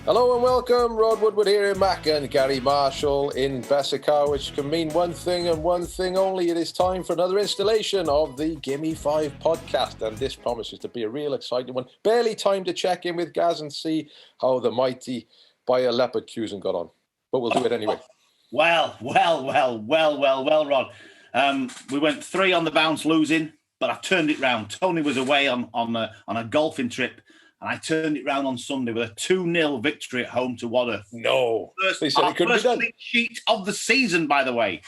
Hello and welcome, Rod Woodward here in Mac and Gary Marshall in Bessacar, which can mean one thing and one thing only. It is time for another installation of the Gimme 5 podcast, and this promises to be a real exciting one. Barely time to check in with Gaz and see how the mighty Bayer Leverkusen got on, but we'll do it anyway. Well, Rod. We went 3 on the bounce losing, but I turned it round. Tony was away on a golfing trip, and I turned it round on Sunday with a 2-0 victory at home to Wadhurst. No. They said it couldn't be done. First sheet of the season, by the way.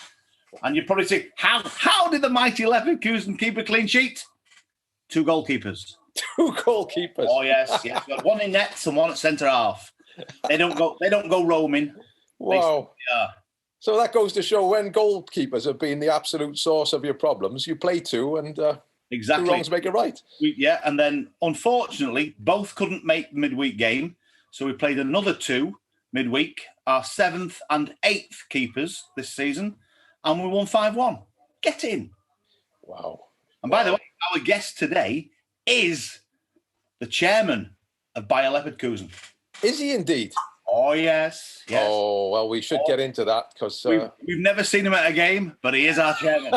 And you'd probably say, how did the mighty Leverkusen keep a clean sheet? 2 goalkeepers. 2 goalkeepers. Oh, yes. We've got 1 in nets and 1 at centre half. They don't go roaming. Wow. So that goes to show when goalkeepers have been the absolute source of your problems, you play 2 and... Exactly. 2 wrongs make it right. And then, unfortunately, both couldn't make the midweek game, so we played another 2 midweek, our 7th and 8th keepers this season, and we won 5-1. Get in. Wow. And by the way, our guest today is the chairman of Bayer Leverkusen. Is he indeed? Oh, yes. Oh, well, we should get into that because... We've never seen him at a game, but he is our chairman.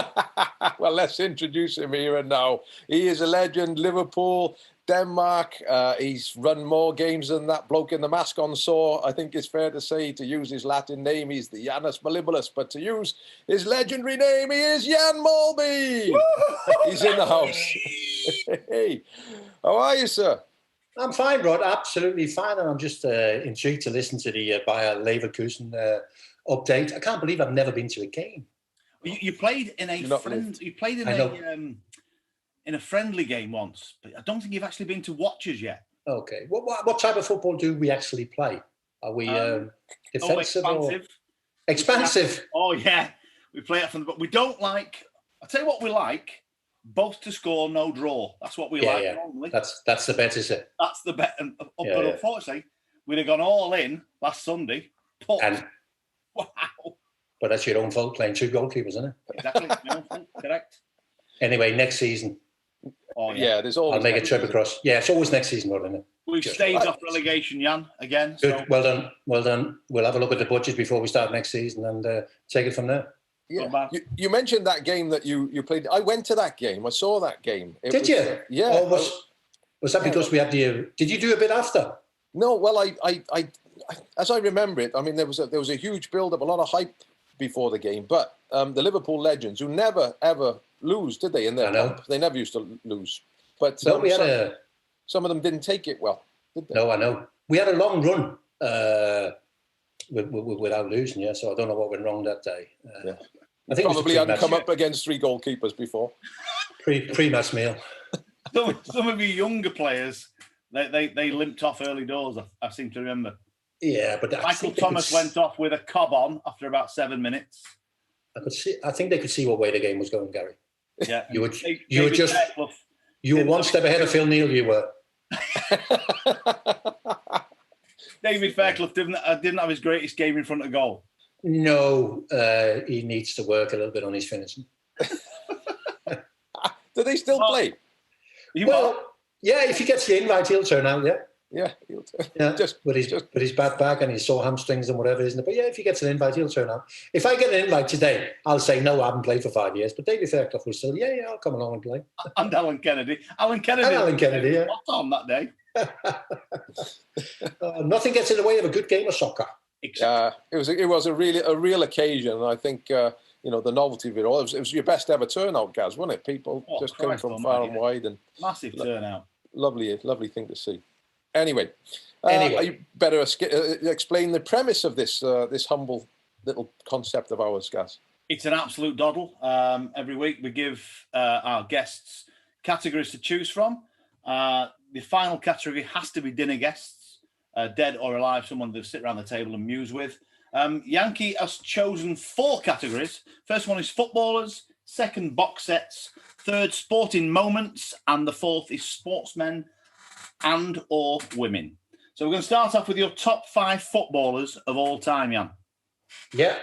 Well, let's introduce him here and now. He is a legend, Liverpool, Denmark. He's run more games than that bloke in the mask on saw. I think it's fair to say, to use his Latin name, he's the Janus Malleolus, but to use his legendary name, he is Jan Molby. He's in the house. Hey, how are you, sir? I'm fine, Rod. Absolutely fine. And I'm just intrigued to listen to the Bayer Leverkusen update. I can't believe I've never been to a game. You played in a friendly game once, but I don't think you've actually been to watches yet. Okay. What type of football do we actually play? Are we defensive or expansive? Oh yeah, we play it from the. But we don't like. I'll tell you what we like. Both to score, no draw. That's what we like normally. That's the bet, is it? That's the bet. But unfortunately, we'd have gone all in last Sunday. Wow. But that's your own fault playing 2 goalkeepers, isn't it? Exactly. Your own fault. Correct. Anyway, next season. Oh yeah. There's always. I'll make a trip across. Yeah, it's always next season, isn't it? We've staved off relegation, Jan, again. Good. So. Well done. We'll have a look at the budget before we start next season and take it from there. Yeah, you mentioned that game that you played. I went to that game. I saw that game. Did you? Yeah. Or was that because we had the? Did you do a bit after? No. Well, I as I remember it, I mean, there was a huge build-up, a lot of hype before the game. But the Liverpool legends, who never ever lose, did they? In their camp, they never used to lose. But some of them didn't take it well, did they? No, I know. We had a long run without losing, yeah. So I don't know what went wrong that day. I think probably hadn't come up against 3 goalkeepers before. Pre-match meal. Some of you younger players, they limped off early doors. I seem to remember. Yeah, but Michael Thomas went off with a cob on after about 7 minutes. I think they could see what way the game was going, Gary. Yeah, you were one step ahead of Phil Neal. You were. David Fairclough didn't have his greatest game in front of goal. No, he needs to work a little bit on his finishing. Do they still play? Yeah, if he gets the invite, he'll turn out, yeah. Yeah, he'll turn. Yeah, just with his bad back and his sore hamstrings and whatever, isn't it? But yeah, if he gets an invite, he'll turn out. If I get an invite today, I'll say, no, I haven't played for 5 years. But David Fairclough will still, I'll come along and play. And Alan Kennedy. Alan Kennedy, yeah. On that day. Nothing gets in the way of a good game of soccer. It was a real occasion, and I think the novelty of it all. It was your best ever turnout, Gaz, wasn't it? People just coming from far and wide, and massive turnout. Lovely thing to see. Anyway, you better explain the premise of this humble little concept of ours, Gaz. It's an absolute doddle. Every week we give our guests categories to choose from. The final category has to be dinner guests, dead or alive, someone to sit around the table and muse with. Yankee has chosen 4 categories. First one is footballers, second box sets, third sporting moments, and the fourth is sportsmen and or women. So we're going to start off with your top 5 footballers of all time, Jan. Yeah.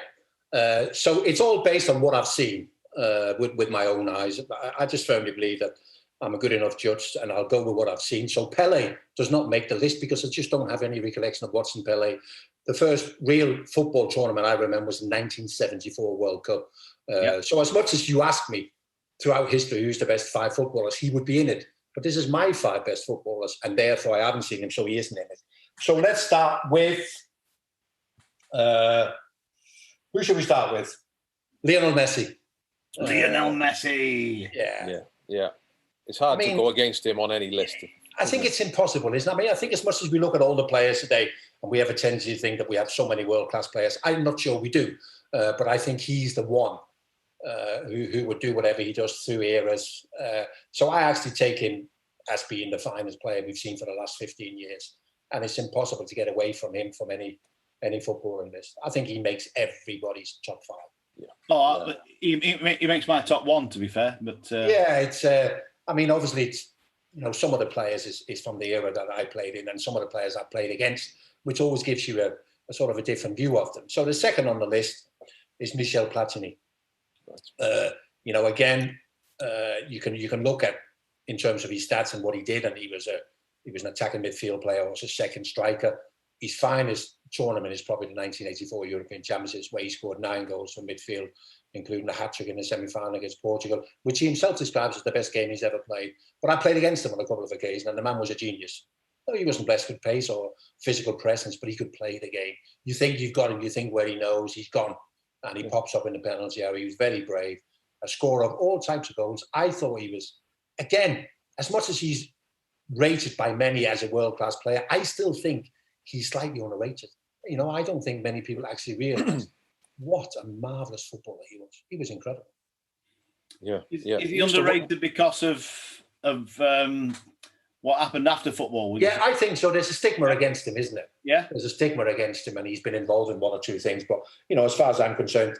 So it's all based on what I've seen with my own eyes. I just firmly believe that I'm a good enough judge, and I'll go with what I've seen. So Pele does not make the list because I just don't have any recollection of watching Pele. The first real football tournament I remember was the 1974 World Cup. So as much as you ask me throughout history who's the best 5 footballers, he would be in it. But this is my 5 best footballers, and therefore I haven't seen him, so he isn't in it. So let's start with... who should we start with? Lionel Messi. Lionel Messi. Yeah. It's hard to go against him on any list. I think it's impossible, isn't it? I mean, I think as much as we look at all the players today, and we have a tendency to think that we have so many world-class players, I'm not sure we do. But I think he's the one who would do whatever he does through eras. So I actually take him as being the finest player we've seen for the last 15 years. And it's impossible to get away from him from any footballing list. I think he makes everybody's top 5. Yeah. He makes my top 1, to be fair. But it's. I mean, obviously, it's some of the players is from the era that I played in, and some of the players I played against, which always gives you a sort of a different view of them. So the second on the list is Michel Platini. Again, you can look at in terms of his stats and what he did, and he was an attacking midfield player, also second striker. His finest tournament is probably the 1984 European Championships, where he scored 9 goals from midfield, including a hat-trick in the semi-final against Portugal, which he himself describes as the best game he's ever played. But I played against him on a couple of occasions, and the man was a genius. No, he wasn't blessed with pace or physical presence, but he could play the game. You think you've got him, you think where he knows, he's gone. And he pops up in the penalty area. He was very brave, a scorer of all types of goals. I thought he was, again, as much as he's rated by many as a world-class player, I still think he's slightly underrated. I don't think many people actually realise what a marvellous footballer he was. He was incredible. Yeah. Is he underrated because of what happened after football? Yeah, I think so. There's a stigma against him, isn't it? Yeah. There's a stigma against him, and he's been involved in 1 or 2 things. But, as far as I'm concerned,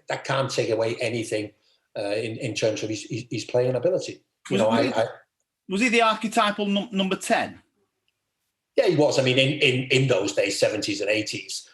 that can't take away anything in terms of his playing ability. Was he the archetypal number 10? Yeah, he was. I mean, in those days, 70s and 80s,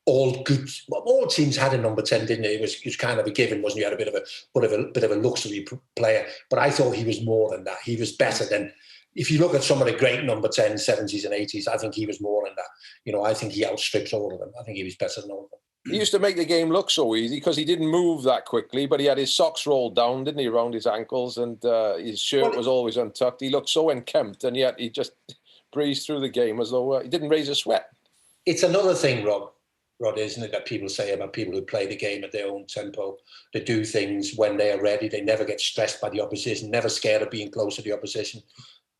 all teams had a number 10, didn't it? It was kind of a given, wasn't he? Had a bit of a luxury player. But I thought he was more than that. He was better than... If you look at some of the great number 10s, 70s and 80s, I think he was more than that. I think he outstrips all of them. I think he was better than all of them. He used to make the game look so easy because he didn't move that quickly, but he had his socks rolled down, didn't he, around his ankles, and his shirt was always untucked. He looked so unkempt, and yet he just breezed through the game as though he didn't raise a sweat. It's another thing, Rod, isn't it, that people say about people who play the game at their own tempo. They do things when they are ready. They never get stressed by the opposition, never scared of being close to the opposition.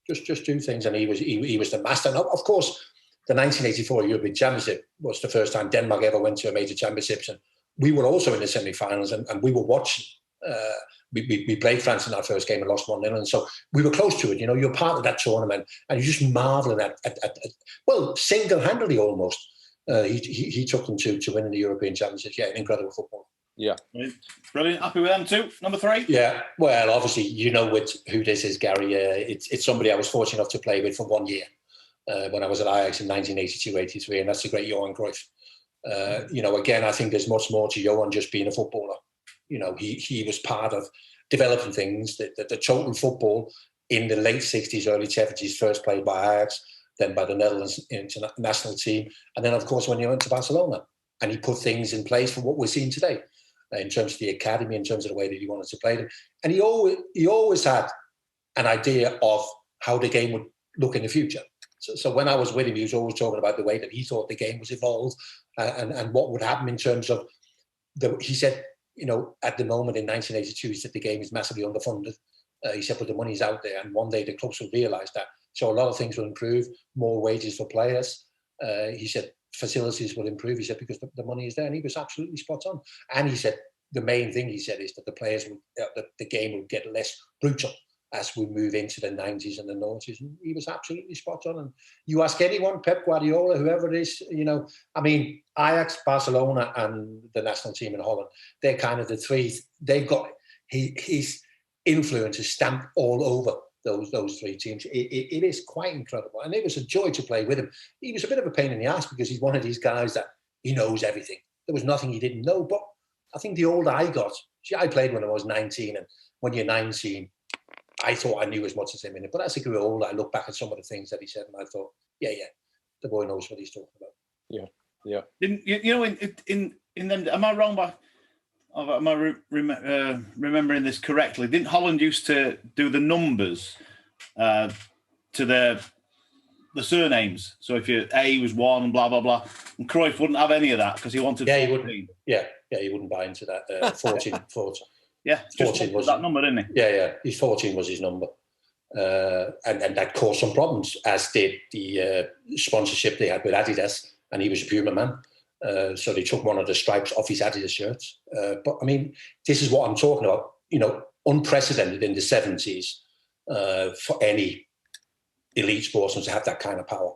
Just do things, and he was the master. And of course, the 1984 European Championship was the first time Denmark ever went to a major championships, and we were also in the semi-finals, and we were watching. We played France in our first game and lost 1-0, and so we were close to it. You're part of that tournament, and you're just marvelling at single-handedly almost. He took them to winning the European Championships. Yeah, an incredible football. Yeah. Brilliant. Happy with them too. Number 3? Yeah. Well, obviously, with who this is, Gary. It's somebody I was fortunate enough to play with for 1 year when I was at Ajax in 1982-83, and that's the great Johan Cruyff. Again, I think there's much more to Johan just being a footballer. He was part of developing things, the total football in the late 60s, early 70s, first played by Ajax, then by the Netherlands international team. And then, of course, when he went to Barcelona, and he put things in place for what we're seeing today in terms of the academy, in terms of the way that he wanted to play them. And he always had an idea of how the game would look in the future. So when I was with him, he was always talking about the way that he thought the game was evolved and what would happen in terms of he said, at the moment in 1982, he said the game is massively underfunded. He said, but the money's out there, and one day the clubs will realise that. So a lot of things will improve, more wages for players. He said facilities will improve. He said because the money is there, and he was absolutely spot on. And he said the main thing he said is that the players, the game will get less brutal as we move into the 90s and the 90s. And he was absolutely spot on. And you ask anyone, Pep Guardiola, whoever it is, Ajax, Barcelona, and the national team in Holland, they're kind of the three. They've got his influence is stamped all over those 3 teams. It is quite incredible. And it was a joy to play with him. He was a bit of a pain in the ass because he's one of these guys that he knows everything. There was nothing he didn't know. But I think the older I got, I played when I was 19, and when you're 19, I thought I knew as much as him in it. But as I grew older, I look back at some of the things that he said, and I thought, yeah, the boy knows what he's talking about. Yeah. In them, am I wrong by? Am I remembering this correctly? Didn't Holland used to do the numbers to the surnames? So if your A was 1, blah blah blah, and Cruyff wouldn't have any of that because he wanted. Yeah, 14. He wouldn't. Yeah, he wouldn't buy into that. 14. Yeah, 14 was that number, didn't he? Yeah. His 14 was his number, and that caused some problems, as did the sponsorship they had with Adidas, and he was a Puma man. So they took one of the stripes off his Adidas shirts. But I mean, this is what I'm talking about. Unprecedented in the 70s for any elite sportsman to have that kind of power.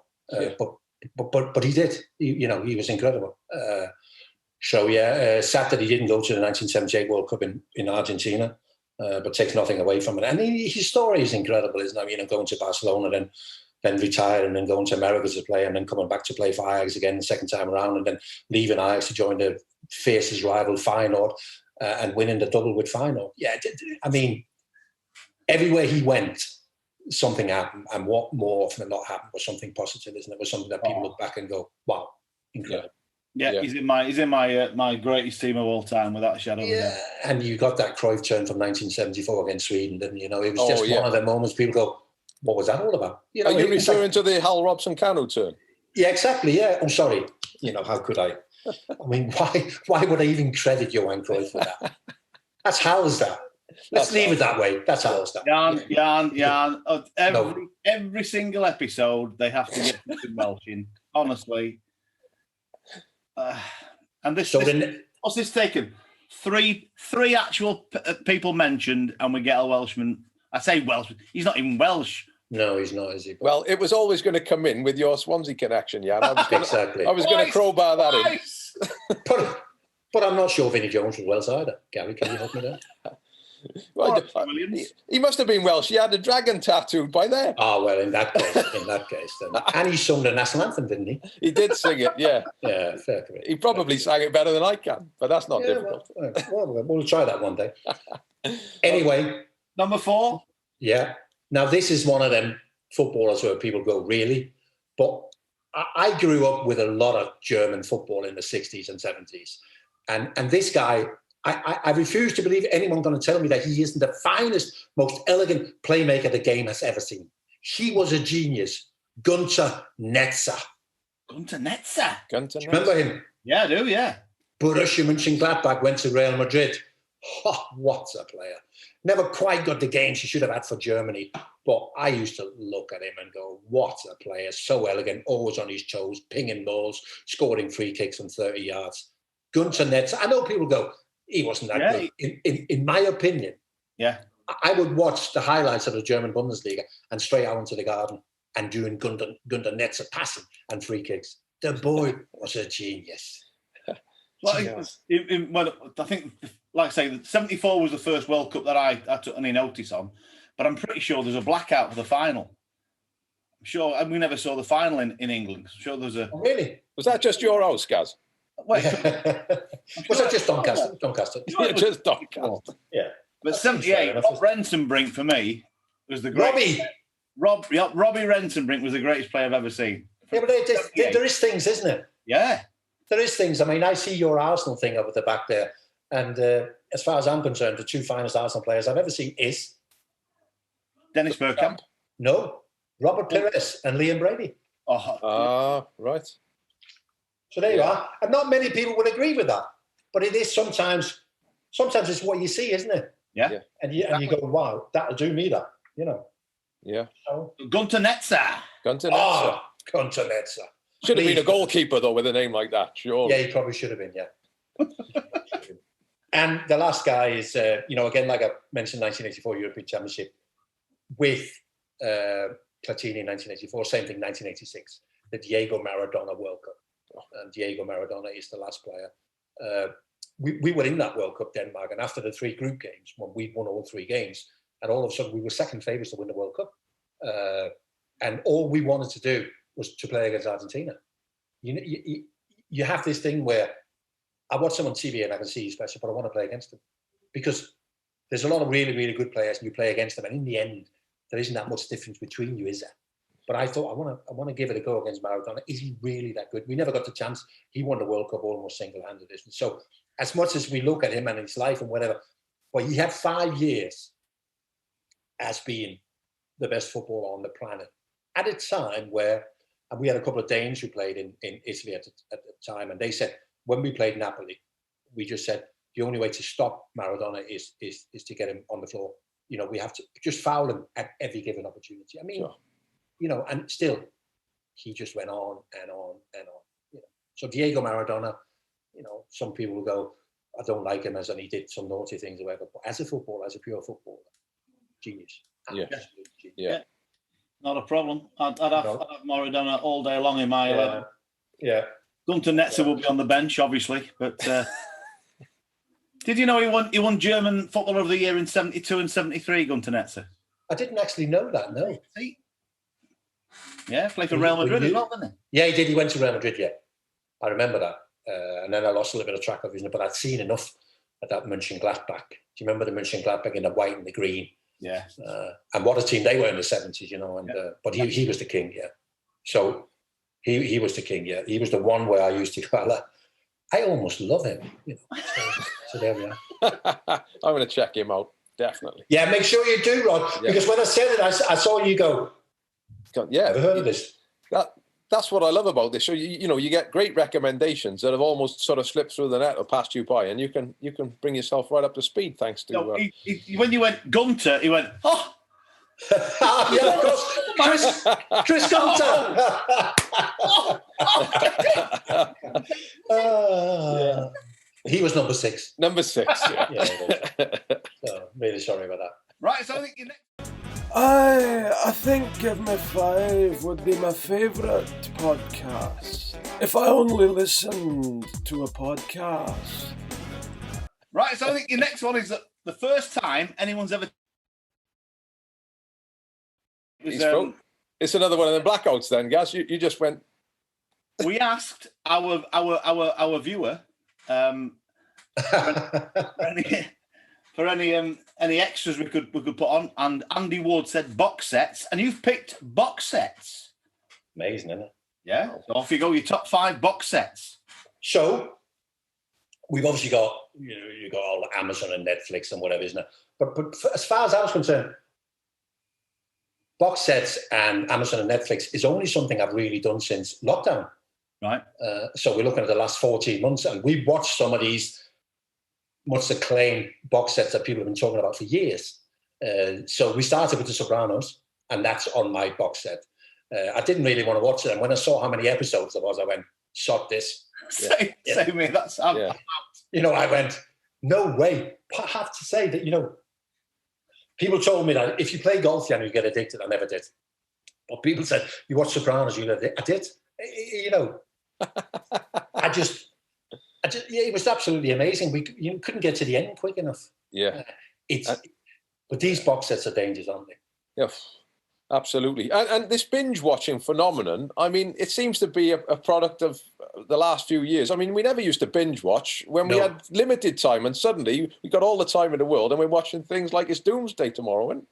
But he did. He was incredible. Sad that he didn't go to the 1978 World Cup in Argentina, but takes nothing away from it. And his story is incredible, isn't it? Going to Barcelona, then retiring, and then going to America to play, and then coming back to play for Ajax again the second time around, and then leaving Ajax to join the fiercest rival Feyenoord and winning the double with Feyenoord. Yeah, I mean, everywhere he went, something happened, and what more often than not happened was something positive, isn't it? It was something that people look back and go, "Wow, incredible." Yeah. He's in my greatest team of all time, without a shadow of a doubt. And you got that Cruyff turn from 1974 against Sweden, didn't you? It was just one of the moments people go, what was that all about? Are you referring to the Hal Robson-Kanu turn? Yeah, exactly. Yeah. Oh, sorry. How could I? I mean, why would I even credit Johan Cruyff with that? That's Hal's that. Let's leave it that way. That's Hal's that. Jan. Every single episode, they have to get something Welsh in. Honestly. And what's this taken? Three actual people mentioned, and we get a Welshman. I say Welshman. He's not even Welsh. No, he's not, is he? Well, it was always going to come in with your Swansea connection, Jan. Exactly. I was going to crowbar that in. But I'm not sure Vinnie Jones was Welsh either. Gary, can you help me there? Well, he must have been Welsh. He had a dragon tattooed by there. Oh, well, in that case, then. And he sung the national anthem, didn't he? He did sing it, yeah. Yeah, fair to it. He probably sang it better than I can, but that's not difficult. Well, we'll try that one day. Anyway. Number 4? Yeah. Now, this is one of them footballers where people go, really? But I grew up with a lot of German football in the 60s and 70s. And this guy... I refuse to believe anyone going to tell me that he isn't the finest, most elegant playmaker the game has ever seen. He was a genius. Gunter Netzer. Gunter Netzer? Remember him? Yeah, I do, yeah. Borussia Mönchengladbach went to Real Madrid. Oh, what a player. Never quite got the games he should have had for Germany. But I used to look at him and go, what a player. So elegant, always on his toes, pinging balls, scoring free kicks from 30 yards. Gunter Netzer. I know people go, he wasn't that good. In my opinion, I would watch the highlights of the German Bundesliga and straight out into the garden and doing Gunter Netzer passing and free kicks. The boy was a genius. Well, I think, like I say, 74 was the first World Cup that I took any notice on, but I'm pretty sure there's a blackout for the final. I'm sure, and we never saw the final in England. I'm sure there's a... Oh, really? Was that just your house, Gaz? Was that just Doncaster? Yeah, just Doncaster. Yeah. But 78, Rob Rensenbrink for me was the greatest. Robbie Rensenbrink was the greatest player I've ever seen. Yeah, but there is things, isn't it? Yeah. There is things. I mean, I see your Arsenal thing up at the back there. And as far as I'm concerned, the two finest Arsenal players I've ever seen is... Dennis Bergkamp? No. Robert Pires and Liam Brady. Right. So there you are. And not many people would agree with that. But it is sometimes it's what you see, isn't it? Yeah. And you go, wow, that'll do me that, Yeah. So, Gunter Netzer. Gunter Netzer. Should have been a goalkeeper, though, with a name like that, sure. Yeah, he probably should have been, yeah. And the last guy is, again, like I mentioned, 1984 European Championship with Platini in 1984, same thing, 1986, the Diego Maradona World Cup. And Diego Maradona is the last player. We were in that World Cup, Denmark, and after the 3 group games, when we won all 3 games, and all of a sudden we were second favourites to win the World Cup. And all we wanted to do was to play against Argentina. You have this thing where I watch them on TV and I can see he's special, but I want to play against them. Because there's a lot of really, really good players, and you play against them, and in the end, there isn't that much difference between you, is there? But I thought, I want to give it a go against Maradona. Is he really that good? We never got the chance. He won the World Cup almost single-handed. So as much as we look at him and his life and whatever, but he had 5 years as being the best footballer on the planet at a time where, and we had a couple of Danes who played in Italy at the time, and they said, when we played Napoli, we just said, the only way to stop Maradona is to get him on the floor. You know, we have to just foul him at every given opportunity. I mean, Sure. you know, and still, he just went on and on and on. You know, so Diego Maradona, you know, some people will go, I don't like him and he did some naughty things or whatever. But as a footballer, as a pure footballer, genius. Yeah. Genius. Yeah. Not a problem. I'd have Maradona all day long in my 11. Yeah. Gunter Netzer will be on the bench, obviously, but did you know he won German Footballer of the Year in 72 and 73, Gunter Netzer? I didn't actually know that, no. Yeah, played for Real Madrid as well, didn't he? Yeah, he did. He went to Real Madrid, yeah. I remember that. And then I lost a little bit of track of his, but I'd seen enough at that Mönchengladbach. Do you remember the Mönchengladbach in the white and the green? Yeah. And what a team they were in the 70s, you know. And but he was the king, yeah. So he was the king, yeah. He was the one where I used to go, I almost love him, you know. So there we are. I'm going to check him out, definitely. Yeah, make sure you do, Rod, because when I said it, I saw you go, yeah, I've heard of this. That's what I love about this show. You know, you get great recommendations that have almost sort of slipped through the net or passed you by, and you can bring yourself right up to speed thanks to. No, when you went Gunter, he went, oh. Yeah, of course. Chris Gunter. He was number 6. Number 6. Yeah. So, really sorry about that. Right, so I think you next. I think Give Me 5 would be my favourite podcast. If I only listened to a podcast. Right, so I think your next one is the first time anyone's ever. It's another one of the blackouts then, Gaz. You just went. We asked our viewer for any extras we could put on, and Andy Ward said box sets, and you've picked box sets. Amazing, isn't it? Yeah. So off you go, your top 5 box sets. So we've obviously got you got all Amazon and Netflix and whatever, isn't it? But as far as I was concerned, box sets and Amazon and Netflix is only something I've really done since lockdown. Right. So we're looking at the last 14 months, and we've watched some of these much acclaimed box sets that people have been talking about for years. So we started with The Sopranos, and that's on my box set. I didn't really want to watch it, and when I saw how many episodes there was, I went, "Sod this." Same me. That's you know, I went, "No way." I have to say that, you know, people told me that if you play golf, you get addicted. I never did. But people said, "You watch Sopranos, you get addicted." I did. You know, I just, yeah, it was absolutely amazing. You couldn't get to the end quick enough. Yeah, but these box sets are dangerous, aren't they? Yeah, absolutely. And this binge watching phenomenon, I mean, it seems to be a product of the last few years. I mean, we never used to binge watch when we had limited time, and suddenly we got all the time in the world, and we're watching things like it's Doomsday Tomorrow. And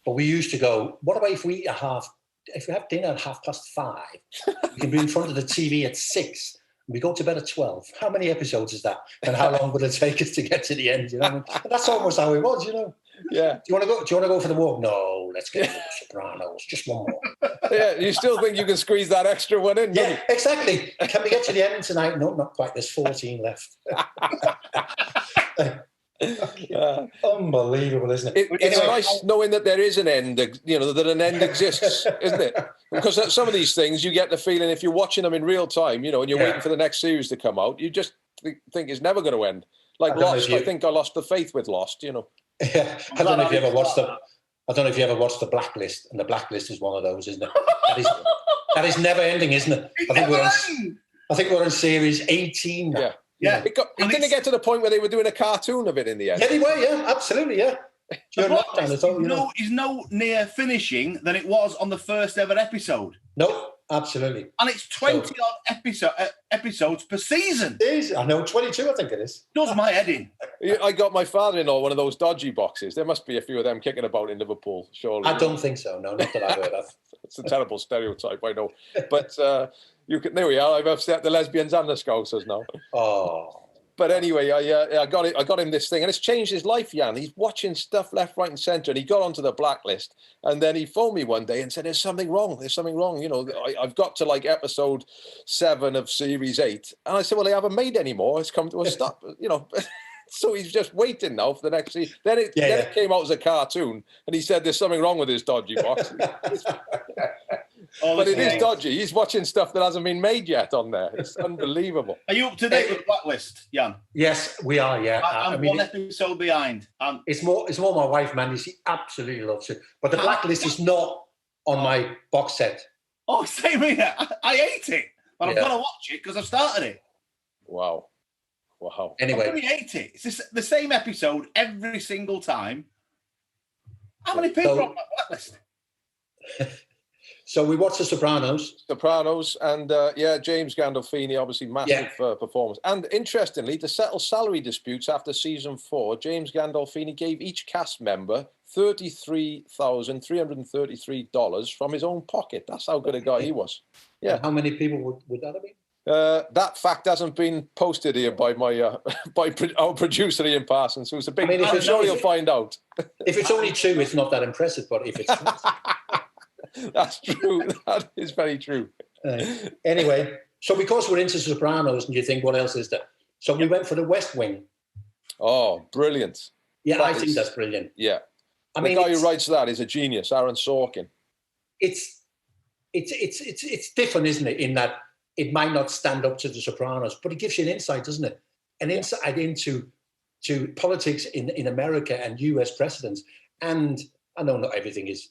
but we used to go, what about if we if we have dinner at 5:30, we can be in front of the TV at 6. We go to bed at 12. How many episodes is that? And how long would it take us to get to the end? You know, and that's almost how it was. You know. Yeah. Do you want to go for the walk? No, let's get to the Sopranos. Just one more. Yeah. You still think you can squeeze that extra one in? Yeah, exactly. Can we get to the end tonight? No, not quite. There's 14 left. Unbelievable, isn't it? It's nice knowing that there is an end, you know, that an end exists, isn't it? Because some of these things, you get the feeling if you're watching them in real time, you know, and you're waiting for the next series to come out, you just think it's never going to end. Like Lost, I think I lost the faith with Lost, you know. Yeah, I don't know if you ever watched the Blacklist, and the Blacklist is one of those, isn't it? That is never ending, isn't it? I think we're on series 18 now. Yeah. It didn't get to the point where they were doing a cartoon of it in the end. Yeah, they were, yeah, absolutely, yeah. During lockdown, I thought, is no near finishing than it was on the first ever episode. No, absolutely. And it's 20 odd episodes per season. It is. I know, 22, I think it is. Does my head in. I got my father-in-law one of those dodgy boxes. There must be a few of them kicking about in Liverpool, surely. I don't think so. No, not that I've heard of. It's a terrible stereotype, I know. But there we are. I've upset the lesbians and the Scousers now. Oh. But anyway, I got him this thing, and it's changed his life, Jan. He's watching stuff left, right, and centre, and he got onto the Blacklist. And then he phoned me one day and said, "There's something wrong. There's something wrong. You know, I've got to like episode 7 of series 8." And I said, "Well, they haven't made any more. It's come to a stop." You know. So he's just waiting now for the next season. Then it came out as a cartoon, and he said, "There's something wrong with his dodgy box." But it is dodgy. He's watching stuff that hasn't been made yet on there. It's unbelievable. Are you up to date with Blacklist, Jan? Yes, we are. Yeah, I'm one episode behind. It's more my wife, Mandy. She absolutely loves it. But the Blacklist is not on my box set. Oh, same here. I hate it, but I've got to watch it because I've started it. Wow. Anyway, I really hate it. It's the same episode every single time. How many people are on that Blacklist? So we watched The Sopranos. And James Gandolfini, obviously massive performance. And interestingly, to settle salary disputes after season 4, James Gandolfini gave each cast member $33,333 from his own pocket. That's how good a guy he was. Yeah. How many people would that have been? That fact hasn't been posted here by my our producer Ian Parsons, who's a big. I'm sure you'll find out. If it's only 2, it's not that impressive. But if it's that's true. That is very true. Anyway, so because we're into Sopranos, and you think, what else is there? So we went for The West Wing. Oh, brilliant! Yeah, I think that's brilliant. Yeah, the guy who writes that is a genius, Aaron Sorkin. It's different, isn't it? In that it might not stand up to The Sopranos, but it gives you an insight, doesn't it? An insight into politics in America and US presidents. And I know not everything is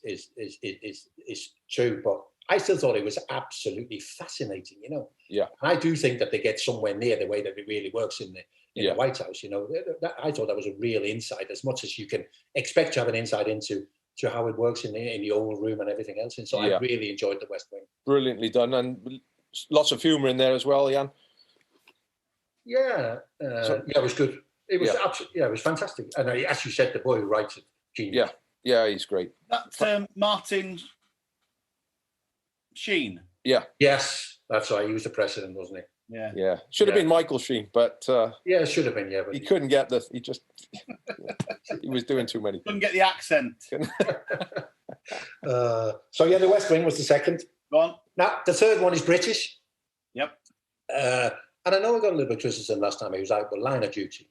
true, but I still thought it was absolutely fascinating, you know. Yeah. And I do think that they get somewhere near the way that it really works in the White House, you know. I thought that was a real insight, as much as you can expect to have an insight into how it works in the Oval Room and everything else. And so I really enjoyed The West Wing. Brilliantly done, and lots of humour in there as well, Jan. Yeah, it was good. It was it was fantastic. And as you said, the boy who writes it, genius. Yeah, he's great. That Martin Sheen. Yeah. Yes, that's right. He was the president, wasn't he? Yeah. Should have been Michael Sheen, but it should have been. Yeah, but he couldn't get he just he was doing too many. Couldn't get the accent. The West Wing was the second. Go on. Now the third one is British. Yep. And I know I got a little bit criticism last time he was out, but Line of Duty.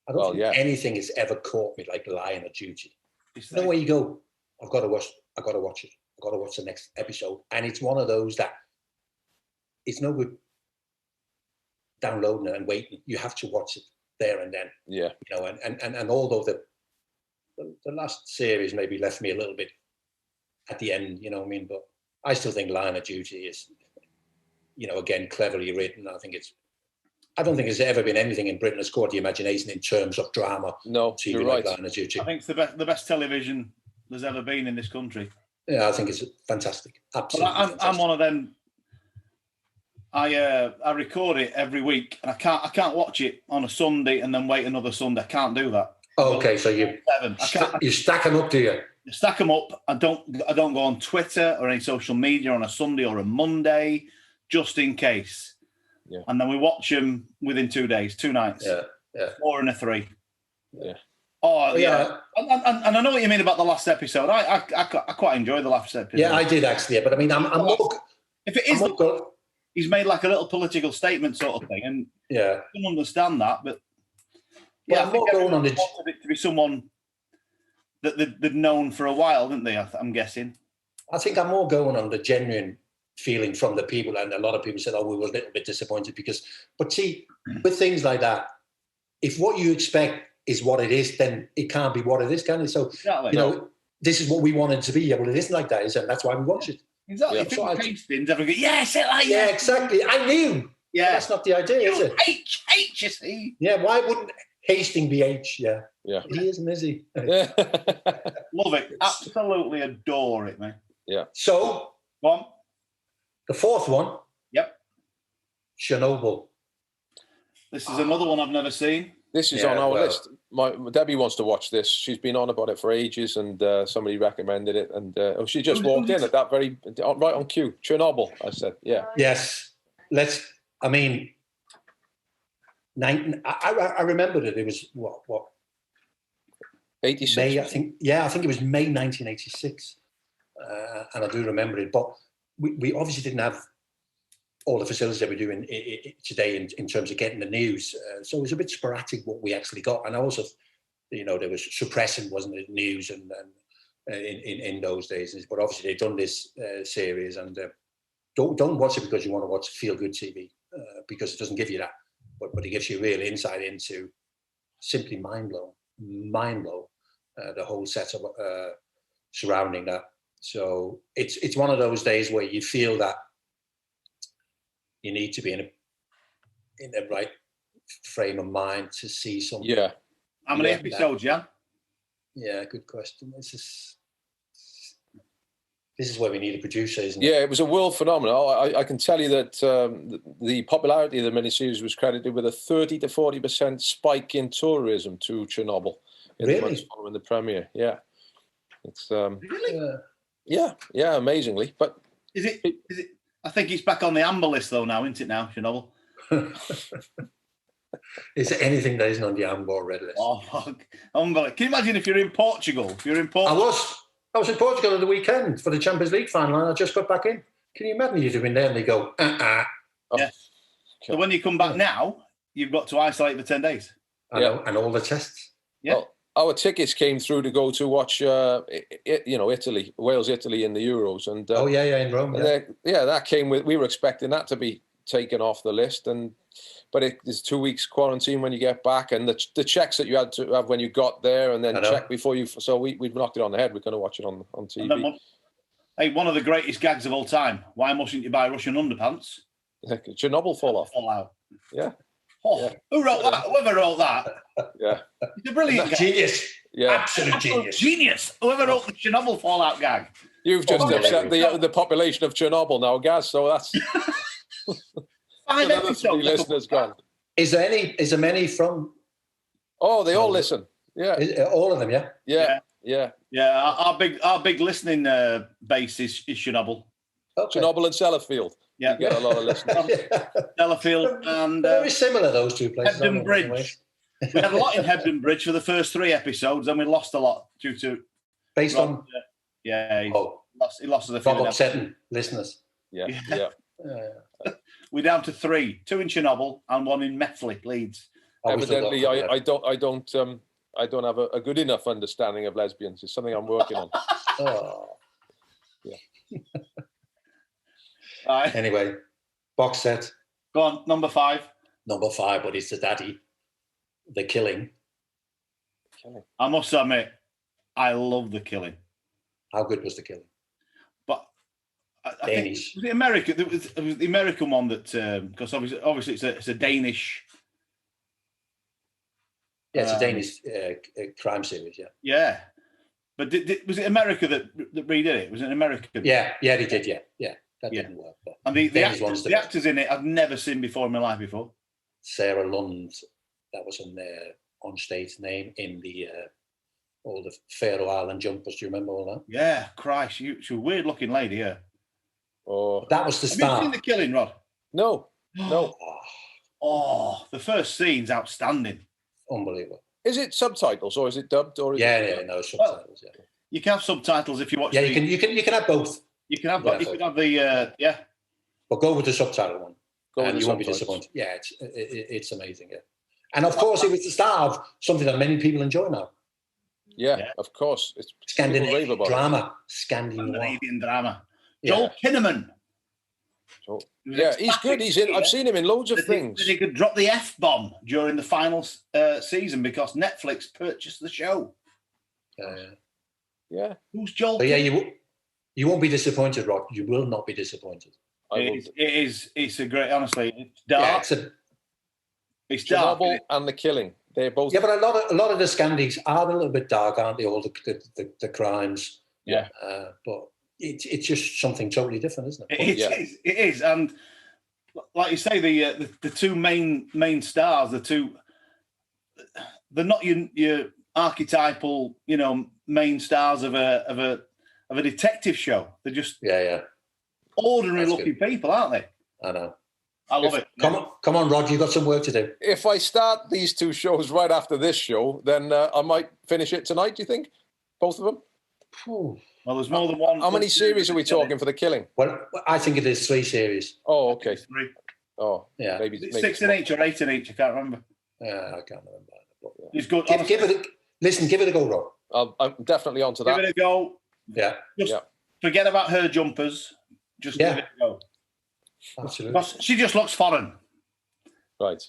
I don't think anything has ever caught me like Line of Duty. You know where you go, I've got to watch it. I've got to watch the next episode. And it's one of those that it's no good downloading it and waiting. You have to watch it there and then. Yeah. You know, and although the last series maybe left me a little bit at the end, you know what I mean? But I still think Line of Duty is, you know, again, cleverly written. I don't think there's ever been anything in Britain that's caught the imagination in terms of drama. No, you're right. Line of Duty. I think it's the best television there's ever been in this country. Yeah, I think it's fantastic. Absolutely. I'm one of them. I record it every week, and I can't watch it on a Sunday and then wait another Sunday. I can't do that. Oh, okay, so you stack them up, do you? Stack them up. I don't go on Twitter or any social media on a Sunday or a Monday, just in case. Yeah. And then we watch them within 2 days, 2 nights. Yeah. 4 and a 3. Yeah. Oh, yeah. And I know what you mean about the last episode. I quite enjoyed the last episode. Yeah, I did actually. But I mean, I'm more... If it is... He's made like a little political statement sort of thing. And I don't understand that, but... Yeah, I'm more going on it to be someone that they'd known for a while, didn't they? I'm guessing. I think I'm more going on the genuine feeling from the people, and a lot of people said, "Oh, we were a little bit disappointed because." But see, with things like that, if what you expect is what it is, then it can't be what it is, can it? So you know, this is what we wanted to be. Yeah, well, it isn't like that, is it? And that's why we watch it. Exactly. If it tastes things, everyone go, yes, it like exactly. I knew. Yeah, that's not the idea, is it? H, you see. Yeah, why wouldn't? Hasting BH, yeah. Yeah. He isn't, is he? Yeah. Love it. Absolutely adore it, man. Yeah. So, Go on. the fourth one, Yep. Chernobyl. This is another one I've never seen. This is Yeah, on our well. list. Debbie wants to watch this. She's been on about it for ages, and somebody recommended it. And she just walked in at that right on cue. Chernobyl, I said, yeah. Yes. I remember that it was what 86. May, I think it was May 1986, and I do remember it. But we obviously didn't have all the facilities that we do today in terms of getting the news, so it was a bit sporadic what we actually got. And also, there was suppressing, wasn't it, news and in those days. But obviously they've done this series, and don't watch it because you want to watch feel good TV, because it doesn't give you that, but it gives you real insight into simply mind blow, the whole setup surrounding that. So it's one of those days where you feel that you need to be in the right frame of mind to see something. Yeah. How many episodes, Jan? Yeah, good question. This is where we need a producer, isn't it? Yeah, it was a world phenomenon. I can tell you that the popularity of the miniseries was credited with a 30 to 40% spike in tourism to Chernobyl in the months following the premiere. Yeah, it's really. Yeah, amazingly. But is it? I think it's back on the amber list though now, isn't it? Now, Chernobyl. Is there anything that isn't on the amber red list? Oh, unbelievable! Can you imagine if you're in Portugal? I was in Portugal at the weekend for the Champions League final, and I just got back in. Can you imagine you'd have been there and they go, Yeah. So when you come back now, you've got to isolate for 10 days. I know, and all the tests. Yeah. Well, our tickets came through to go to watch, Italy, Wales, Italy in the Euros, and in Rome. Yeah, that came with. We were expecting that to be taken off the list, but there's 2 weeks quarantine when you get back, and the checks that you had to have when you got there, and then check before you. So we knocked it on the head. We're going to watch it on TV. Hey, one of the greatest gags of all time. Why mustn't you buy Russian underpants? Chernobyl fall off. Yeah. Oh, yeah. Who wrote that? Whoever wrote that? Yeah. It's a brilliant gag. Genius. Yeah. Absolute genius. Whoever wrote the Chernobyl fallout gag. You've just upset the population of Chernobyl now, Gaz, so that's 5 another 3 episodes. listeners gone. Is there many from? Oh, they all listen. Yeah. All of them, yeah? Yeah. Our big listening base is Chernobyl. Okay. Chernobyl and Sellafield. Yeah. You get a lot of listeners. Sellafield and very similar, those two places. Hebden Bridge. We had a lot in Hebden Bridge for the first 3 episodes, and we lost a lot due to based on. He lost the Bob upsetting listeners. Yeah. We're down to 3: 2 in Chernobyl and 1 in Methley, Leeds. Evidently, I don't have a good enough understanding of lesbians. It's something I'm working on. Yeah. Anyway, box set. Go on, number 5. Number 5, but it's the daddy. The Killing. I must admit, I love The Killing. How good was The Killing? But I Danish. think, was it American? It was the American one that, because obviously it's a Danish. Yeah, it's a Danish crime series. Yeah. Yeah, but was it America that redid it? Was it American? Yeah, they did. Yeah. That didn't work. But and the actors in it I've never seen before in my life before. Sarah Lund, that was on stage name in the all the Faroe Island jumpers. Do you remember all that? Yeah, Christ, she's a weird looking lady. Yeah. Oh, that was the start. Have you seen The Killing, Rod? No. Oh, the first scene's outstanding. Unbelievable. Is it subtitles or is it dubbed? Or no subtitles. Well, you can have subtitles if you watch. Yeah, you can have both. You can have you can have the But go with the subtitle one, and you won't be disappointed. Yeah, it's amazing. Yeah, and of course it was the start of something that many people enjoy now. Yeah, of course. It's Scandinavian drama. Scandinavian drama. Joel Kinnaman. Yeah, he's good. He's in. I've seen him in loads of things. He could drop the F-bomb during the final season because Netflix purchased the show. Yeah. Who's Joel? But you won't be disappointed, Rod. You will not be disappointed. It is. It's a great. Honestly, it's dark. Yeah, it's dark. Chernobyl and The Killing. They're both. Yeah, but a lot of the Scandies are a little bit dark, aren't they? All the crimes. Yeah. But it's just something totally different, isn't it? It is, and like you say, the two main stars, they're not your archetypal, main stars of a detective show. They're just ordinary looking people, aren't they? I know. I love it. Come on, Rod. You've got some work to do. If I start these two shows right after this show, then I might finish it tonight. Do you think? Both of them? Well, there's more than one. How many series are we talking for The Killing? Well, I think it is 3 series. Oh, okay. 3. Oh, yeah. Maybe 6 in each or 8 in each. I can't remember. I can't remember. It's good. Give it a go, Rob. I'm definitely onto that. Give it a go. Yeah. Just forget about her jumpers. Just give it a go. Absolutely. She just looks foreign. Right.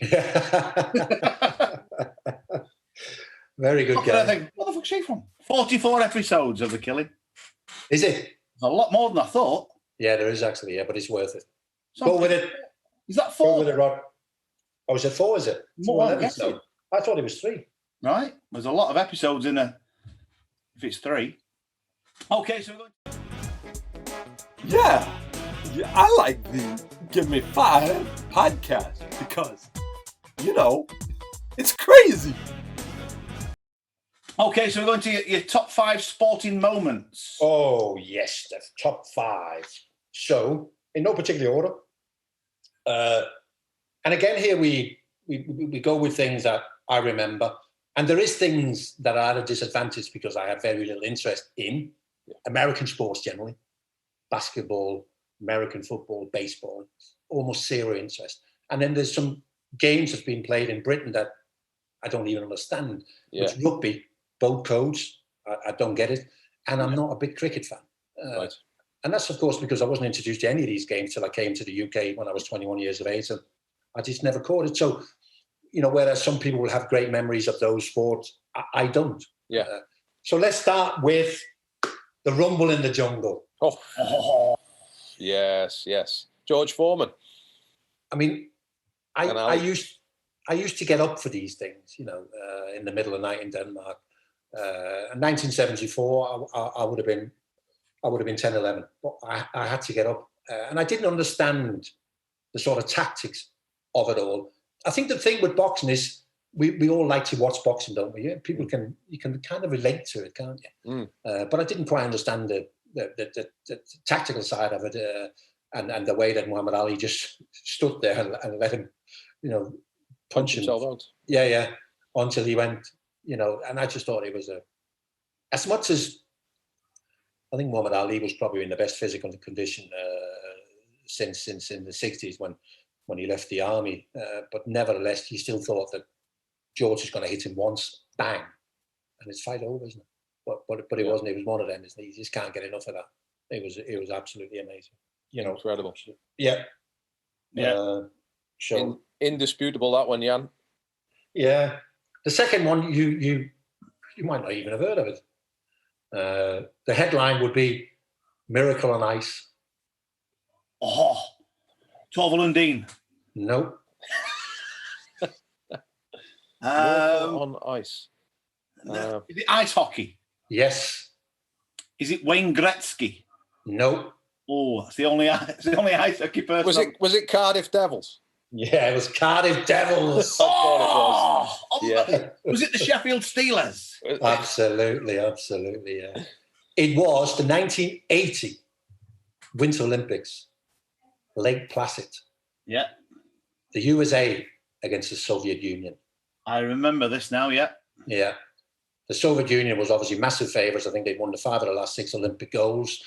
Very good, guy. I think, what the fuck's she from? 44 episodes of The Killing. Is it? There's a lot more than I thought. Yeah, there is actually, but it's worth it. Go with it. Is that 4? Go with it, Rod. Oh, is it 4, is it? More episode. I thought it was 3. Right. There's a lot of episodes in there. If it's 3. Okay, so we're going. Yeah, I like the Gimme 5 podcast because, it's crazy. Okay, so we're going to your top 5 sporting moments. Oh, yes, the top 5. So, in no particular order. And again, here we go with things that I remember. And there is things that are at a disadvantage because I have very little interest in American sports generally. Basketball, American football, baseball, almost zero interest. And then there's some games that's been played in Britain that I don't even understand. Which rugby, boat codes, I don't get it. And I'm not a big cricket fan. Right. And that's, of course, because I wasn't introduced to any of these games till I came to the UK when I was 21 years of age. And I just never caught it. So, whereas some people will have great memories of those sports, I don't. Yeah. So let's start with the Rumble in the Jungle. Oh. Yes. George Foreman. I mean, I used to get up for these things, in the middle of the night in Denmark. In 1974, I would have been 10, 11. But I had to get up. And I didn't understand the sort of tactics of it all. I think the thing with boxing is we all like to watch boxing, don't we? Yeah? You can kind of relate to it, can't you? But I didn't quite understand the tactical side of it and the way that Muhammad Ali just stood there and let him, punch himself out. Yeah, until he went, and I just thought it was as much as I think Muhammad Ali was probably in the best physical condition since in the 60s when he left the army. But nevertheless, he still thought that George was going to hit him once, bang, and it's fight over, isn't it? But it wasn't. It was one of them, isn't it? You just can't get enough of that. It was absolutely amazing. Incredible. Yeah. Indisputable, that one, Jan. Yeah. The second one, you might not even have heard of it. The headline would be "Miracle on Ice." Oh, Torval and Dean. Nope. Miracle on Ice. Is it ice hockey? Yes. Is it Wayne Gretzky? Nope. Oh, it's the only ice hockey person. Was it Cardiff Devils? Yeah, it was Cardiff Devils. I thought it was. Yeah. Was it the Sheffield Steelers? Absolutely, yeah. It was the 1980 Winter Olympics, Lake Placid. Yeah. The USA against the Soviet Union. I remember this now, yeah. Yeah. The Soviet Union was obviously massive favourites. I think they'd won the 5 of the last 6 Olympic goals.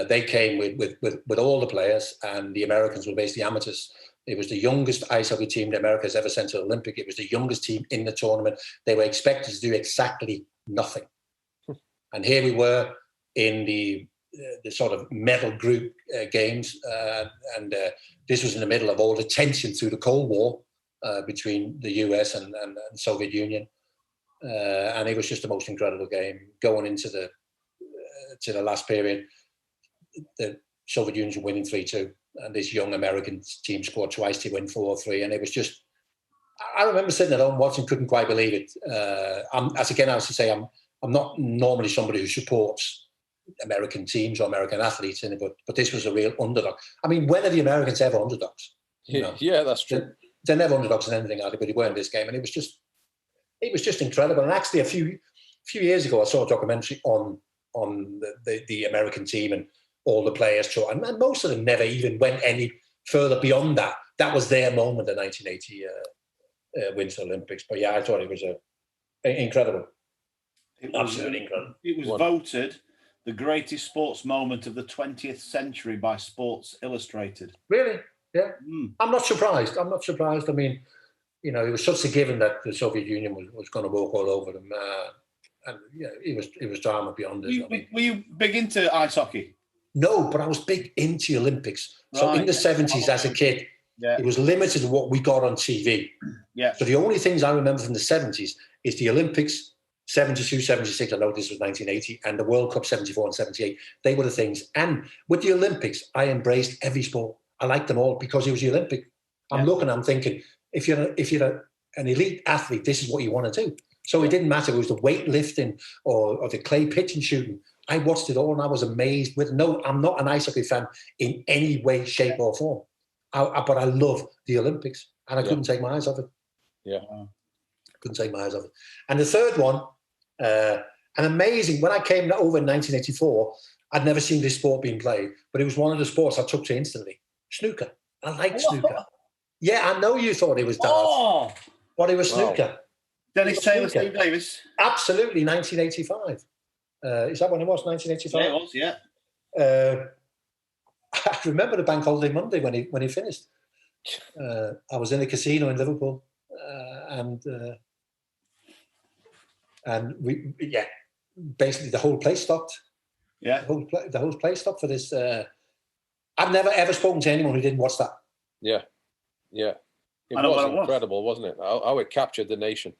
They came with all the players, and the Americans were basically amateurs. It was the youngest ice hockey team that America has ever sent to the Olympic. It was the youngest team in the tournament. They were expected to do exactly nothing. And here we were in the sort of medal group games. And this was in the middle of all the tension through the Cold War between the US and Soviet Union. And it was just the most incredible game. Going into the last period, the Soviet Union were winning 3-2. And this young American team scored twice to win 4-3. And it was just I remember sitting at home watching, couldn't quite believe it. I'm not normally somebody who supports American teams or American athletes in it, but this was a real underdog. I mean, when are the Americans ever underdogs? Yeah, that's true. They're never underdogs in anything, but they were in this game, and it was just incredible. And actually, a few years ago, I saw a documentary on the American team and all the players, and most of them never even went any further beyond that. That was their moment, the 1980 Winter Olympics. But yeah, I thought it was incredible. Absolutely incredible. It was voted the greatest sports moment of the 20th century by Sports Illustrated. Really? Yeah. I'm not surprised. I mean, it was such a given that the Soviet Union was going to walk all over them. And yeah, it was drama beyond this. Were you big into ice hockey? No, but I was big into the Olympics. So in the 70s, as a kid, it was limited to what we got on TV. Yeah. So the only things I remember from the 70s is the Olympics, 72, 76, I know this was 1980, and the World Cup 74 and 78. They were the things. And with the Olympics, I embraced every sport. I liked them all because it was the Olympic. I'm thinking, if you're an elite athlete, this is what you want to do. So it didn't matter. It was the weightlifting or the clay pitching shooting. I watched it all and I was amazed. I'm not an ice hockey fan in any way, shape or form. But I love the Olympics and I couldn't take my eyes off it. Yeah. Couldn't take my eyes off it. And the third one, an amazing, when I came over in 1984, I'd never seen this sport being played, but it was one of the sports I took to instantly. Snooker. I liked snooker. Yeah, I know you thought it was darts, but it was snooker. Dennis Taylor, Steve Davis. Absolutely, 1985. Is that when it was? 1985. Yeah, it was. Yeah. I remember the Bank Holiday Monday when he finished. I was in a casino in Liverpool, and we basically the whole place stopped. Yeah, the whole place stopped for this. I've never ever spoken to anyone who didn't watch that. Yeah. It was incredible, wasn't it? How it captured the nation.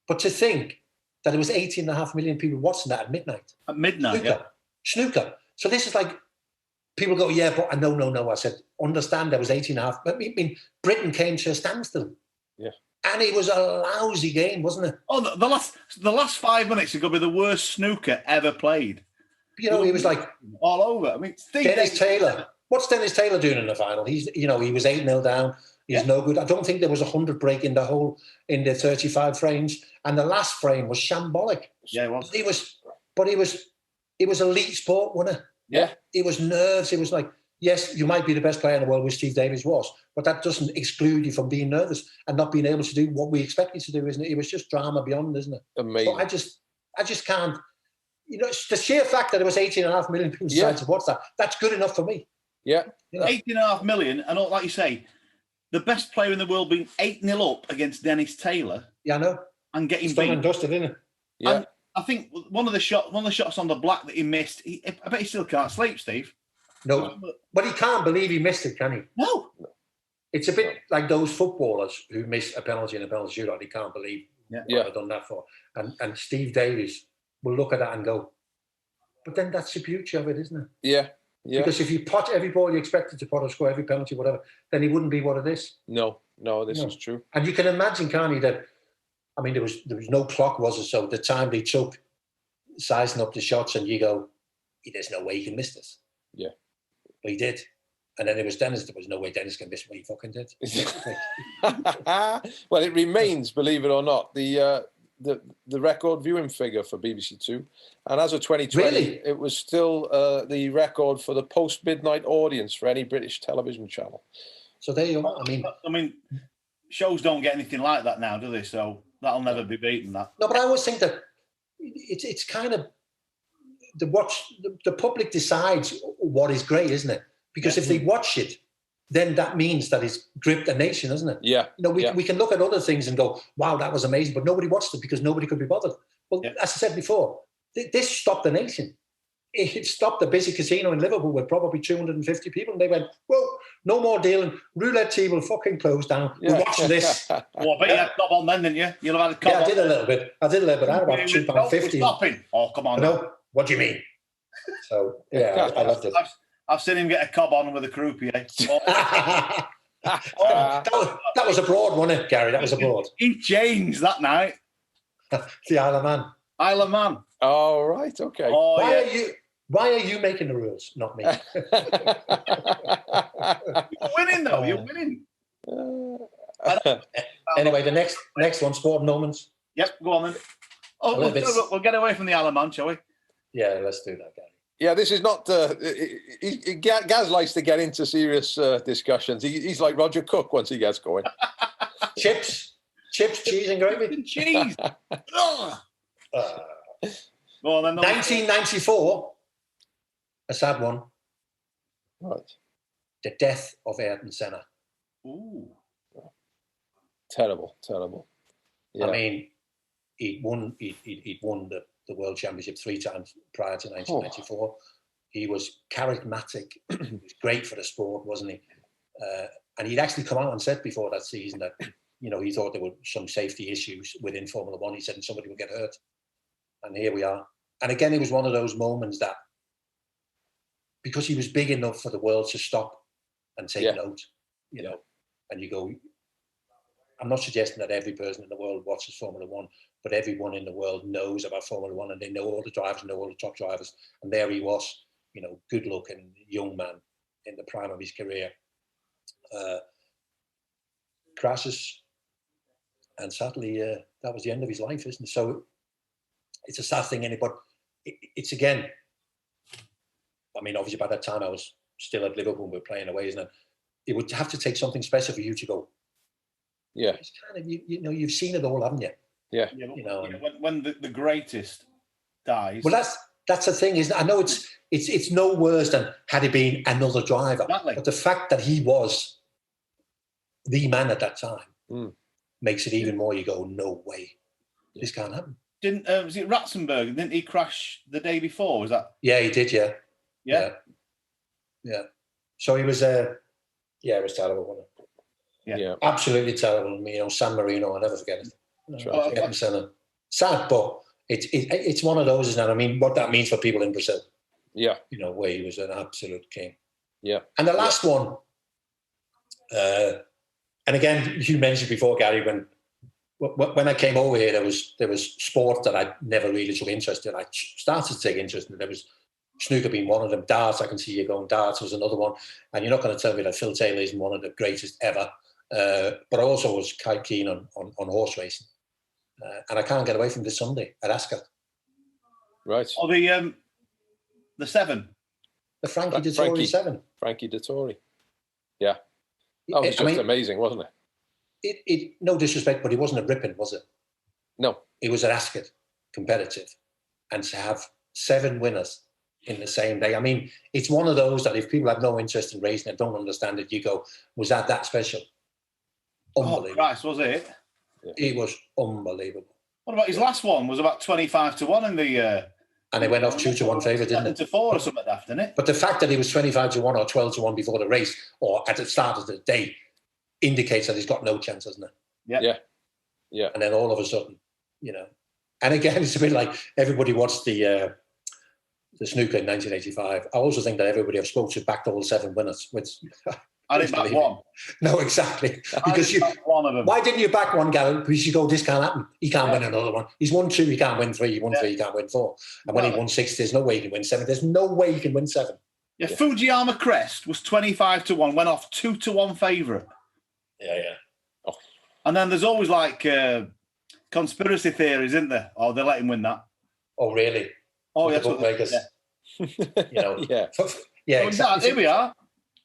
But to think that there was 18.5 million people watching that at midnight. At midnight, Snooker. So this is like, people go, yeah, but no. I said, understand there was 18.5. I mean, Britain came to a standstill. Yeah. And it was a lousy game, wasn't it? Oh, the last 5 minutes are going to be the worst snooker ever played. He was like... all over. I mean, Dennis Taylor. What's Dennis Taylor doing in the final? He was 8-0 down. He's no good. I don't think there was 100 break in the 35 frames. And the last frame was shambolic. Yeah, it was. It was elite sport, wasn't it? Yeah. It was nerves. It was like, yes, you might be the best player in the world, which Steve Davis was, but that doesn't exclude you from being nervous and not being able to do what we expect you to do, isn't it? It was just drama beyond, isn't it? Amazing. So I just can't, the sheer fact that there was 18.5 million people decided to watch that, that's good enough for me. Yeah. 18.5 million, and like you say, the best player in the world being 8-0 up against Dennis Taylor. Yeah, I know. And getting beat. And dusted, isn't it? Yeah. And I think one of the shots on the black that he missed, I bet he still can't sleep, Steve. No, but he can't believe he missed it, can he? No. It's a bit like those footballers who miss a penalty in a penalty shootout. He can't believe what I've done that for. And Steve Davis will look at that and go, but then that's the beauty of it, isn't it? Yeah. Yeah. Because if you pot every ball you expected to pot or score, every penalty, whatever, then he wouldn't be what it is. No, this is true. And you can imagine, can't you, that, I mean, there was no clock, was it? So the time they took sizing up the shots and you go, there's no way he can miss this. Yeah. But he did. And then it was Dennis. There was no way Dennis can miss what he fucking did. Well, it remains, believe it or not, the record viewing figure for BBC Two, and as of 2020, it was still the record for the post-midnight audience for any British television channel. So there you are. I mean, shows don't get anything like that now, do they? So that'll never be beaten. That. No, but I always think that it's kind of the public decides what is great, isn't it? Because if they watch it, then that means that it's gripped a nation, isn't it? Yeah. We can look at other things and go, wow, that was amazing, but nobody watched it because nobody could be bothered. Well, as I said before, this stopped the nation. It stopped the busy casino in Liverpool with probably 250 people, and they went, whoa, no more dealing. Roulette table fucking closed down. We're watching this. Well, I bet you had a cob on then, didn't you? You'll have had a cob on. I did a little bit. I had about £2.50. Stopping. Oh, come on. No, what do you mean? So, yeah, I loved it. I've seen him get a cob on with a croupier. That was abroad, wasn't it, Gary? That was abroad. He changed that night. The Isle of Man. Isle of Man. Oh, right, okay. Oh, Why are you making the rules, not me? You're winning, though. You're winning. Anyway, the next one, sporting moments. Yep, go on then. Oh, we'll get away from the Isle of Man, shall we? Yeah, let's do that, Gary. Yeah, this is not. Gaz likes to get into serious discussions. He's like Roger Cook once he gets going. Chips, cheese, and gravy. Cheese. Go on then. 1994. A sad one. Right. The death of Ayrton Senna. Ooh. Terrible. Yeah. I mean, he'd won the World Championship 3 times prior to 1994. He was charismatic. He was great for the sport, wasn't he? And he'd actually come out and said before that season that, he thought there were some safety issues within Formula One. He said somebody would get hurt. And here we are. And again, it was one of those moments that, because he was big enough for the world to stop and take note, and you go, I'm not suggesting that every person in the world watches Formula One, but everyone in the world knows about Formula One, and they know all the drivers, know all the top drivers. And there he was, good looking young man in the prime of his career. Crashes, and sadly, that was the end of his life, isn't it? So it's a sad thing, innit? But it's again, I mean, obviously by that time I was still at Liverpool, we were playing away, isn't it? It would have to take something special for you to go. Yeah. It's kind of, you've seen it all, haven't you? Yeah. When the greatest dies. Well, that's the thing, isn't it? I know it's no worse than had it been another driver. Exactly. But the fact that he was the man at that time makes it even more, you go, no way. This can't happen. Was it Ratzenberger? Didn't he crash the day before? Was that? Yeah, he did, yeah. Yeah. So he was, it was terrible, wasn't it? Yeah. Absolutely terrible. San Marino, I'll never forget it. Senna. Sad, but it's one of those, isn't it? I mean, what that means for people in Brazil. Yeah. Where he was an absolute king. Yeah. And the last one, and again, you mentioned before, Gary, when I came over here, there was sport that I never really took interest in. I started to take interest in. There was snooker being one of them. Darts, I can see you going. Darts was another one. And you're not going to tell me that Phil Taylor isn't one of the greatest ever. But I also was quite keen on horse racing. And I can't get away from this Sunday at Ascot. Right. Oh, the 7. The Frankie Dettori 7. Frankie Dettori. Yeah. That was just amazing, wasn't it? It no disrespect, but it wasn't a ripping, was it? No. It was at Ascot, competitive. And to have 7 winners in the same day. I mean, it's one of those that if people have no interest in racing and don't understand it, you go, was that special? Unbelievable. Oh, Christ, was it? Yeah. It was unbelievable. What about his last one? Was about 25-1 in the... and it went off 2-1 favourite, didn't it? 7-4 or something after, didn't it? But the fact that he was 25-1 or 12-1 before the race, or at the start of the day, indicates that he's got no chance, doesn't it? Yeah. And then all of a sudden, And again, it's a bit like everybody watched the snooker in 1985. I also think that everybody I've spoken to backed all 7 winners. Which, I didn't back one. No, exactly. Because one of them. Why didn't you back one, Gary? Because you go, this can't happen. He can't win another one. He's won 2, he can't win 3. He won 3, he can't win 4. And when he won 6, there's no way he can win 7. There's no way he can win 7. Yeah, Fujiyama Crest was 25-1, went off 2-1 favourite. Yeah. Oh. And then there's always like conspiracy theories, isn't there? Oh, they let him win that. Oh, really? Oh, yeah. Bookmakers. Yeah, exactly. Here we are.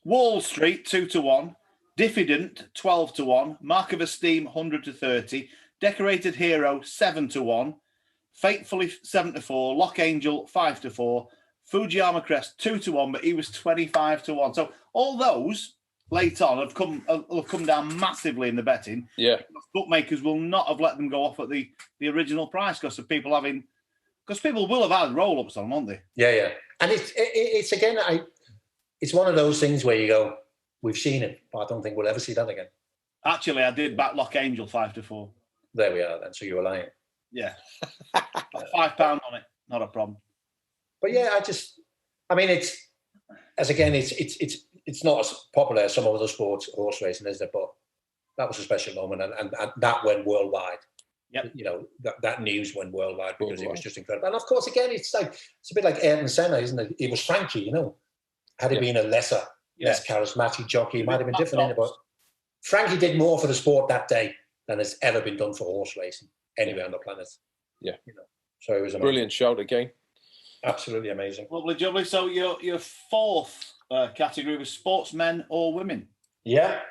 Wall Street 2-1, Diffident 12-1, Mark of Esteem 100-30, Decorated Hero 7-1, Faithfully 7-4, Lock Angel 5-4, Fujiyama Crest 2-1, but he was 25-1. So all those later on have come down massively in the betting. Yeah, bookmakers will not have let them go off at the original price because people will have had roll ups on, won't they? Yeah, and it's again, it's one of those things where you go, we've seen it, but I don't think we'll ever see that again. Actually, I did back Lock Angel 5-4. There we are then. So you were lying. Yeah, £5 on it, not a problem. But yeah, it's it's not as popular as some other sports, horse racing, is it? But that was a special moment, and that went worldwide. Yep. You know, that news went worldwide because it was just incredible. And of course, again, it's a bit like Ayden Senna, isn't it? It was Frankie, you know. Had it been a less charismatic jockey, it might have been different, innit? But Frankie did more for the sport that day than has ever been done for horse racing anywhere on the planet. Yeah. You know, so it was amazing. Brilliant shout again. Absolutely amazing. Lovely, jubbly. So your fourth category was sportsmen or women. Yeah.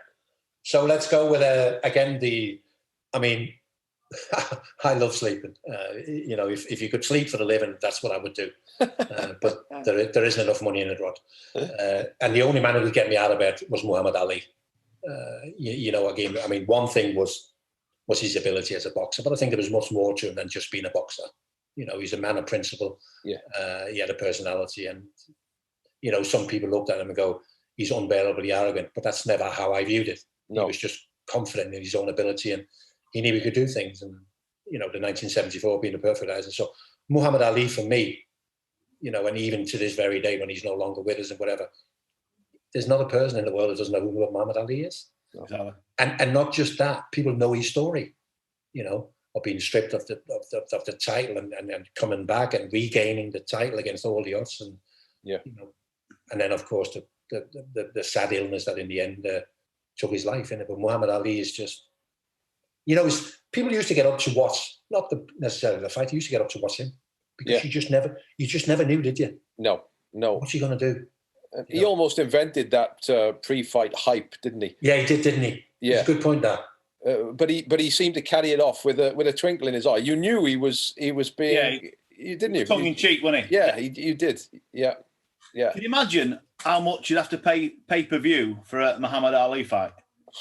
So let's go with again I love sleeping. You know, if you could sleep for a living, that's what I would do. But there isn't enough money in it, Rod. And the only man who could get me out of bed was Muhammad Ali. You know, again, I mean, one thing was his ability as a boxer, but I think there was much more to him than just being a boxer. You know, he's a man of principle. Yeah. He had a personality, and you know, some people looked at him and go, "He's unbearably arrogant," but that's never how I viewed it. No. He was just confident in his own ability, and he knew he could do things. And you know, the 1974 being the perfect answer. So Muhammad Ali for me, you know, and even to this very day when he's no longer with us and whatever, there's not a person in the world that doesn't know who Muhammad Ali is. Exactly. And not just that, people know his story, you know, of being stripped of the title and coming back and regaining the title against all the odds, and you know, and then of course the sad illness that in the end took his life. But Muhammad Ali is just, you know, people used to get up to watch, not necessarily the fight. You used to get up to watch him because you just never knew, did you? No. What's he going to do? He almost invented that pre-fight hype, didn't he? Yeah, he did, didn't he? Yeah, it's a good point. That. But he seemed to carry it off with a twinkle in his eye. You knew he was being, didn't you? Tongue in cheek, wasn't he? Yeah, you did. Yeah. Can you imagine how much you'd have to pay pay-per-view for a Muhammad Ali fight?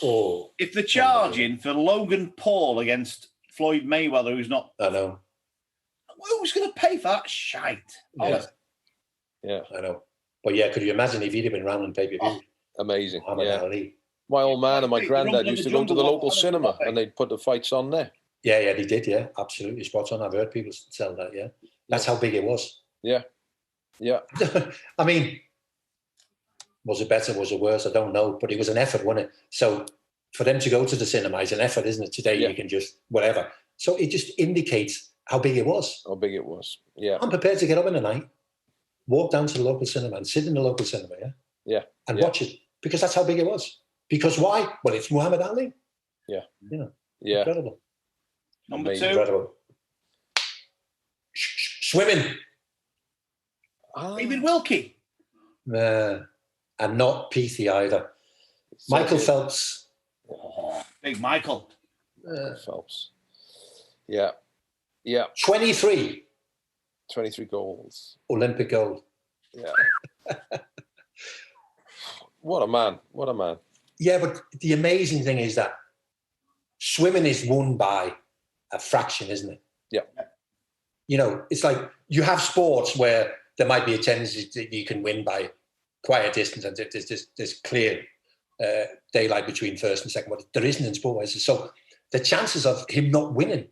Oh, if they're charging for Logan Paul against Floyd Mayweather, who's not, I know. Who's going to pay for that shite? Yeah, I know. But yeah, could you imagine if he'd have been round on pay-per-view? Oh, amazing. Muhammad Ali. My old man and my granddad used to go to the local cinema and they'd put the fights on there. Yeah, they did. Yeah, absolutely spot on. I've heard people tell that. Yeah, that's how big it was. Yeah. I mean, was it better? Was it worse? I don't know. But it was an effort, wasn't it? So for them to go to the cinema is an effort, isn't it? Today you can just whatever. So it just indicates how big it was. How big it was. Yeah. I'm prepared to get up in the night, walk down to the local cinema and sit in the local cinema. And watch it because that's how big it was. Because why? Well, it's Muhammad Ali. Yeah. You know. Yeah. Incredible. Number Amazing. 2. Incredible. Swimming. David Wilkie. And not Peethy either. Michael Phelps. Oh, big Michael. Phelps. Yeah. 23 goals. Olympic gold. Yeah. What a man. Yeah, but the amazing thing is that swimming is won by a fraction, isn't it? Yeah. You know, it's like you have sports where there might be a tendency that you can win by quite a distance and there's clear daylight between first and second. But there isn't in sport. So the chances of him not winning,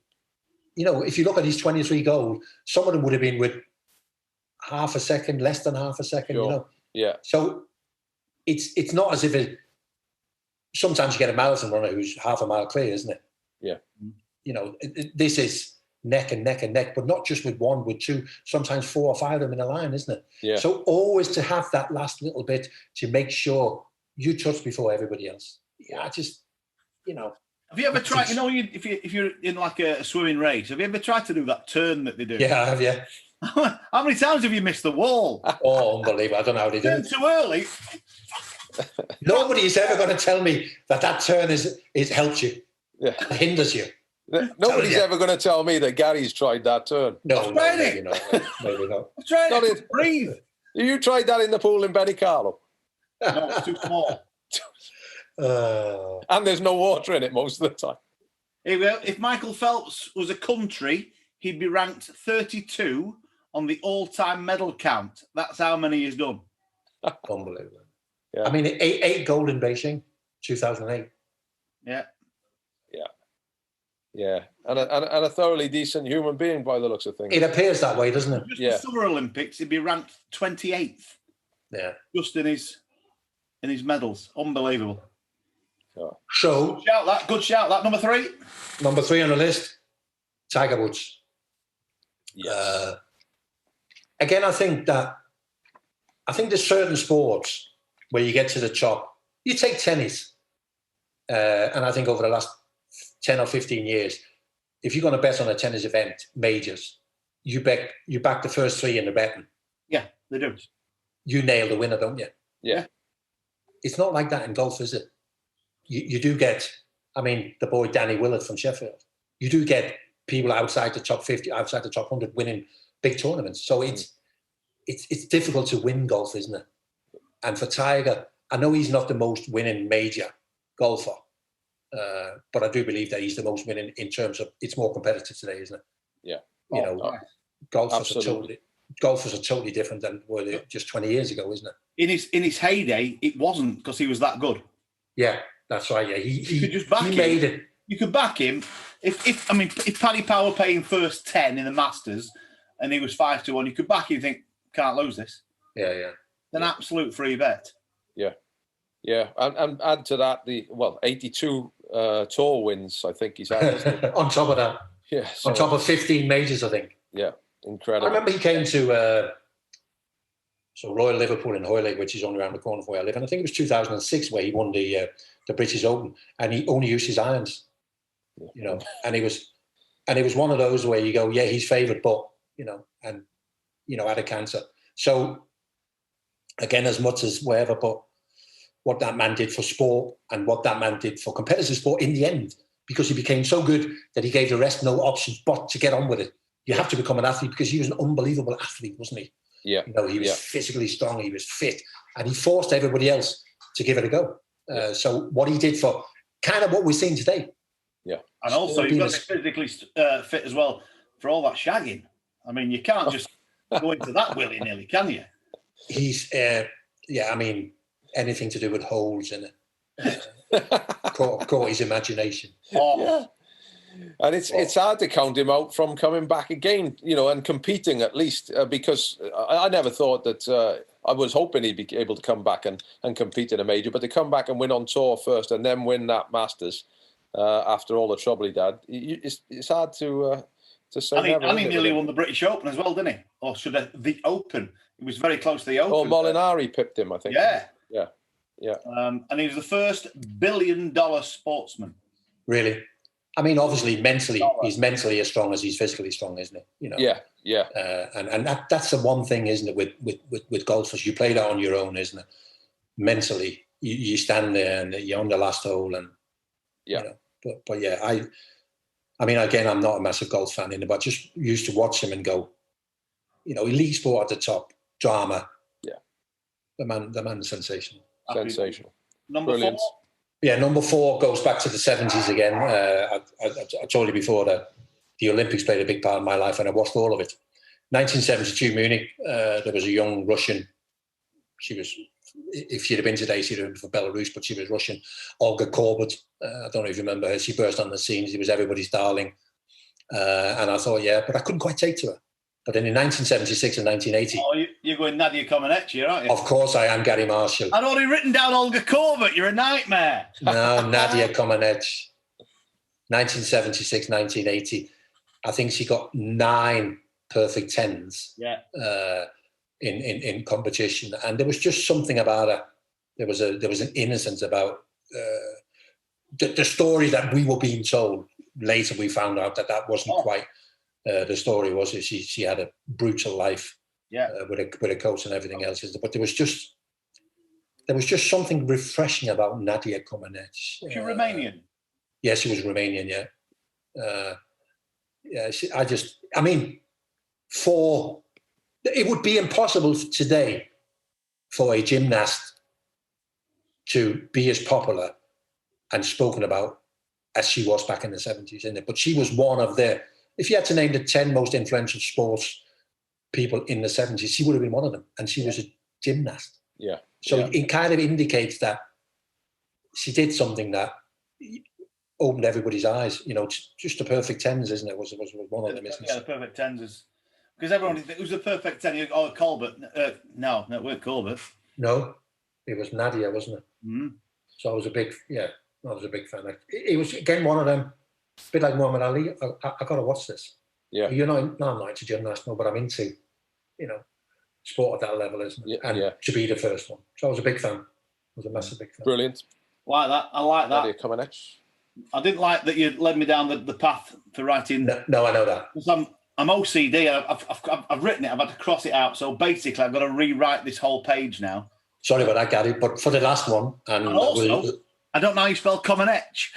you know, if you look at his 23 goals, some of them would have been with half a second, less than half a second, you know. Yeah. So it's not as if sometimes you get a marathon runner who's half a mile clear, isn't it? Yeah. You know, this is neck and neck and neck, but not just with one, with two, sometimes 4 or 5 of them in a line, isn't it? Yeah. So always to have that last little bit to make sure you touch before everybody else. Yeah, I just, you know. Have you ever tried, you know, if you're in like a swimming race, have you ever tried to do that turn that they do? Yeah, I have, yeah. How many times have you missed the wall? Oh, unbelievable. I don't know how they do it. Too early. Nobody is ever going to tell me that turn is helps you, hinders you. Nobody's ever going to tell me that Gary's tried that turn. No, maybe not. Maybe not. Try it. Breathe. You tried that in the pool in Benicarlo? No, it's too small. And there's no water in it most of the time. If Michael Phelps was a country, he'd be ranked 32 on the all-time medal count. That's how many he's done. Unbelievable. Yeah. I mean, 8 gold in Beijing, 2008. Yeah, and a thoroughly decent human being by the looks of things. It appears that way, doesn't it? Just the Summer Olympics, he'd be ranked 28th. Yeah, just in in his medals. Unbelievable. So, Good shout, that. Number 3? Number 3 on the list, Tiger Woods. Yes. Again, I think there's certain sports where you get to the top. You take tennis, and I think over the last 10 or 15 years, if you're going to bet on a tennis event, majors, you back the first 3 in the betting. Yeah, they do. You nail the winner, don't you? Yeah. It's not like that in golf, is it? You do get, I mean, the boy Danny Willett from Sheffield. You do get people outside the top 50, outside the top 100 winning big tournaments. So it's difficult to win golf, isn't it? And for Tiger, I know he's not the most winning major golfer, but I do believe that he's the most winning in terms of it's more competitive today, isn't it? Yeah. You know, golfers are totally different than were they just 20 years ago, isn't it? In his heyday, it wasn't because he was that good. Yeah, that's right. Yeah, you could just back him. Made it. You could back him. If Paddy Power paying first 10 in the Masters and he was 5-1, you could back him and think, can't lose this. Yeah. An absolute free bet. Yeah. And add to that 82 tour wins, I think he's had. On top of that. Yeah. On top of 15 majors, I think. Yeah, incredible. I remember he came to Royal Liverpool in Hoylake, which is only around the corner from where I live. And I think it was 2006 where he won the British Open, and he only used his irons. You know, and it was one of those where you go, yeah, he's favoured, but had a cancer. So again, as much as whatever, but what that man did for sport and what that man did for competitive sport in the end, because he became so good that he gave the rest no options but to get on with it. You have to become an athlete because he was an unbelievable athlete, wasn't he? Yeah. You know, he was physically strong, he was fit, and he forced everybody else to give it a go. So what he did for kind of what we're seeing today. Yeah. And also, you've got to be physically fit as well for all that shagging. I mean, you can't just go into that willy-nilly, can you? He's, I mean, anything to do with holes in it. Caught his imagination. Oh. Yeah. And it's hard to count him out from coming back again, and competing at least, because I never thought that I was hoping he'd be able to come back and compete in a major, but to come back and win on tour first and then win that Masters after all the trouble he'd had, it's hard to say. And he nearly won the British Open as well, didn't he? Or the Open? He was very close to the Open. Oh, Molinari pipped him, I think. Yeah. And he was the first $1 billion sportsman. Really? I mean, obviously, mentally, he's mentally as strong as he's physically strong, isn't he? Yeah. And that's the one thing, isn't it, with golfers? You play that on your own, isn't it? Mentally, you stand there and you're on the last hole, and but yeah, I mean, again, I'm not a massive golf fan in it, but just used to watch him and go, elite sport at the top, drama. Yeah, the man's sensational. Sensational. Number 4. Yeah, number 4 goes back to the 70s again. I told you before that the Olympics played a big part in my life, and I watched all of it. 1972 Munich, there was a young Russian. She was, if she'd have been today, she'd have been for Belarus, but she was Russian. Olga Korbut, I don't know if you remember her. She burst on the scene. She was everybody's darling. And I thought, but I couldn't quite take to her. But then in 1976 and 1980... Oh, you're going Nadia Comaneci, aren't you? Of course I am, Gary Marshall. I'd already written down Olga Korbut. You're a nightmare. No, Nadia Comaneci. 1976, 1980. I think she got 9 perfect 10s in competition. And there was just something about her. There was an innocence about the story that we were being told. Later we found out that wasn't quite... the story was that she had a brutal life with a coach and everything else. But there was just something refreshing about Nadia Comaneci. She Romanian? Yeah, she was Romanian, it would be impossible today for a gymnast to be as popular and spoken about as she was back in the 70s, isn't it? But she was one of if you had to name the 10 most influential sports people in the 70s, she would have been one of them. And she was a gymnast. Yeah. So it kind of indicates that she did something that opened everybody's eyes. Just the perfect 10s, isn't it? Was one of them, isn't it? Yeah, the perfect 10s is... Because everyone... Who's the perfect 10? Oh, Colbert. No, it weren't Colbert. No. It was Nadia, wasn't it? Mm. So I was a big fan. It was, again, one of them, a bit like Muhammad Ali. I got to watch this. Yeah. I'm not into gymnasts, no, but I'm into, sport at that level, isn't it? And to be the first one. So I was a big fan. I was a massive big fan. Brilliant. Like that. I like that. Nadia Comaneci. I didn't like that you led me down the path for writing. No, I know that. I'm OCD. I've written it. I've had to cross it out. So basically, I've got to rewrite this whole page now. Sorry about that, Gary. But for the last one, and also, I don't know how you spell Comaneci.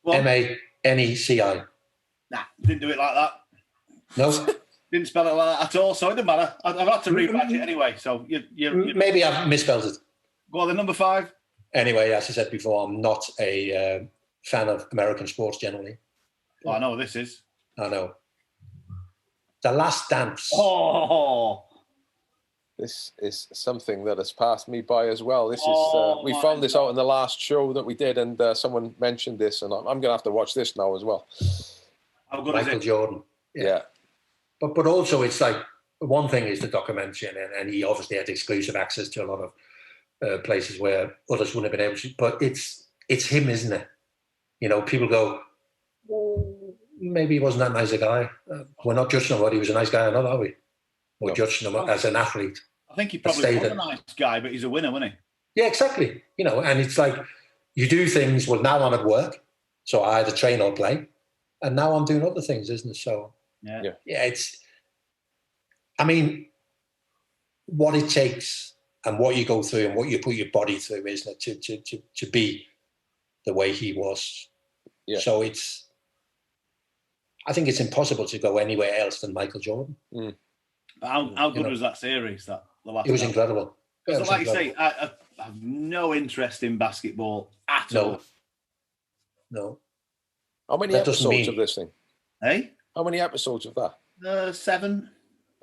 Comaneci. Nah, didn't do it like that. No. Didn't spell it like that at all. So it doesn't matter. I've had to rewrite it anyway. So you Maybe I've misspelled it. Go on, the number 5. Anyway, as I said before, I'm not a fan of American sports generally. Oh, I know what this is. I know. The Last Dance. Oh. This is something that has passed me by as well. This is we found this out in the last show that we did, and someone mentioned this, and I'm going to have to watch this now as well. How good Michael is it? Jordan. Yeah. But also it's like, one thing is the documentary, and he obviously had exclusive access to a lot of places where others wouldn't have been able to. But it's him, isn't it? People go, maybe he wasn't that nice a guy. We're not judging him whether he was a nice guy or not, are we? We're judging him as an athlete. I think he probably was a nice guy, but he's a winner, wasn't he? Yeah, exactly. And it's like, you do things, well, now I'm at work, so I either train or play, and now I'm doing other things, isn't it? So, yeah, it's, I mean, what it takes and what you go through and what you put your body through, isn't it, to be the way he was. Yeah. So I think it's impossible to go anywhere else than Michael Jordan. Mm. But how good was that series? The last. It was incredible. Because, like you say, I have no interest in basketball at all. No. How many episodes of this thing? Hey? How many episodes of that? 7.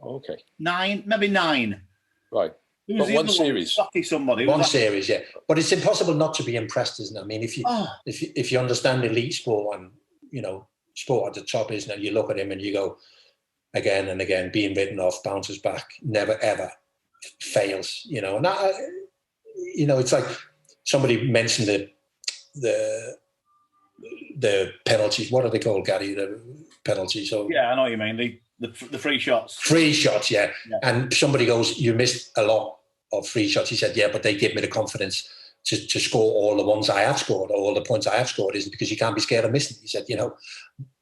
Okay. 9, maybe 9. Right. But one series. One series, yeah. But it's impossible not to be impressed, isn't it? I mean, if you understand elite sport and, sport at the top, isn't it? You look at him and you go, again and again, being written off, bounces back, never ever fails, And that, it's like somebody mentioned the penalties. What are they called, Gary? The penalties. So yeah, I know what you mean. The free shots. Free shots, yeah. And somebody goes, you missed a lot of free shots. He said, yeah, but they give me the confidence to score all the ones I have scored, or all the points I have scored, isn't because you can't be scared of missing. He said,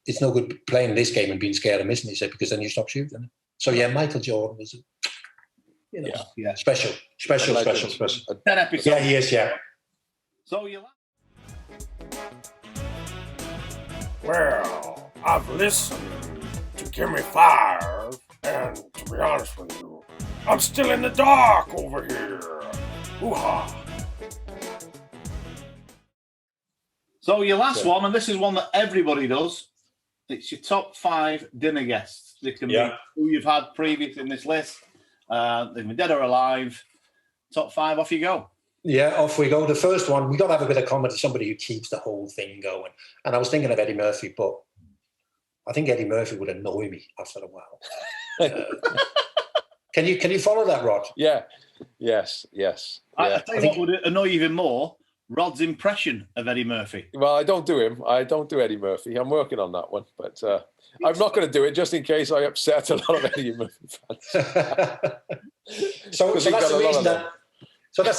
it's no good playing this game and being scared of missing. He said, because then you stop shooting. So yeah, Michael Jordan was, special. 10 episodes. Yeah, he is. Yeah. So you. Well, I've listened to Gimme 5, and to be honest with you, I'm still in the dark over here. Hoo-ha. So your last one, and this is one that everybody does, it's your top 5 dinner guests. They can be who you've had previous in this list. They can be dead or alive. Top 5, off you go. Yeah, off we go. The first one, we got to have a bit of comedy, somebody who keeps the whole thing going. And I was thinking of Eddie Murphy, but I think Eddie Murphy would annoy me after a while. Can you follow that, Rod? Yeah. Yes. I tell you what would annoy you even more, Rod's impression of Eddie Murphy. Well, I don't do him. I don't do Eddie Murphy. I'm working on that one, but I'm not going to do it just in case I upset a lot of Eddie Murphy fans. So that's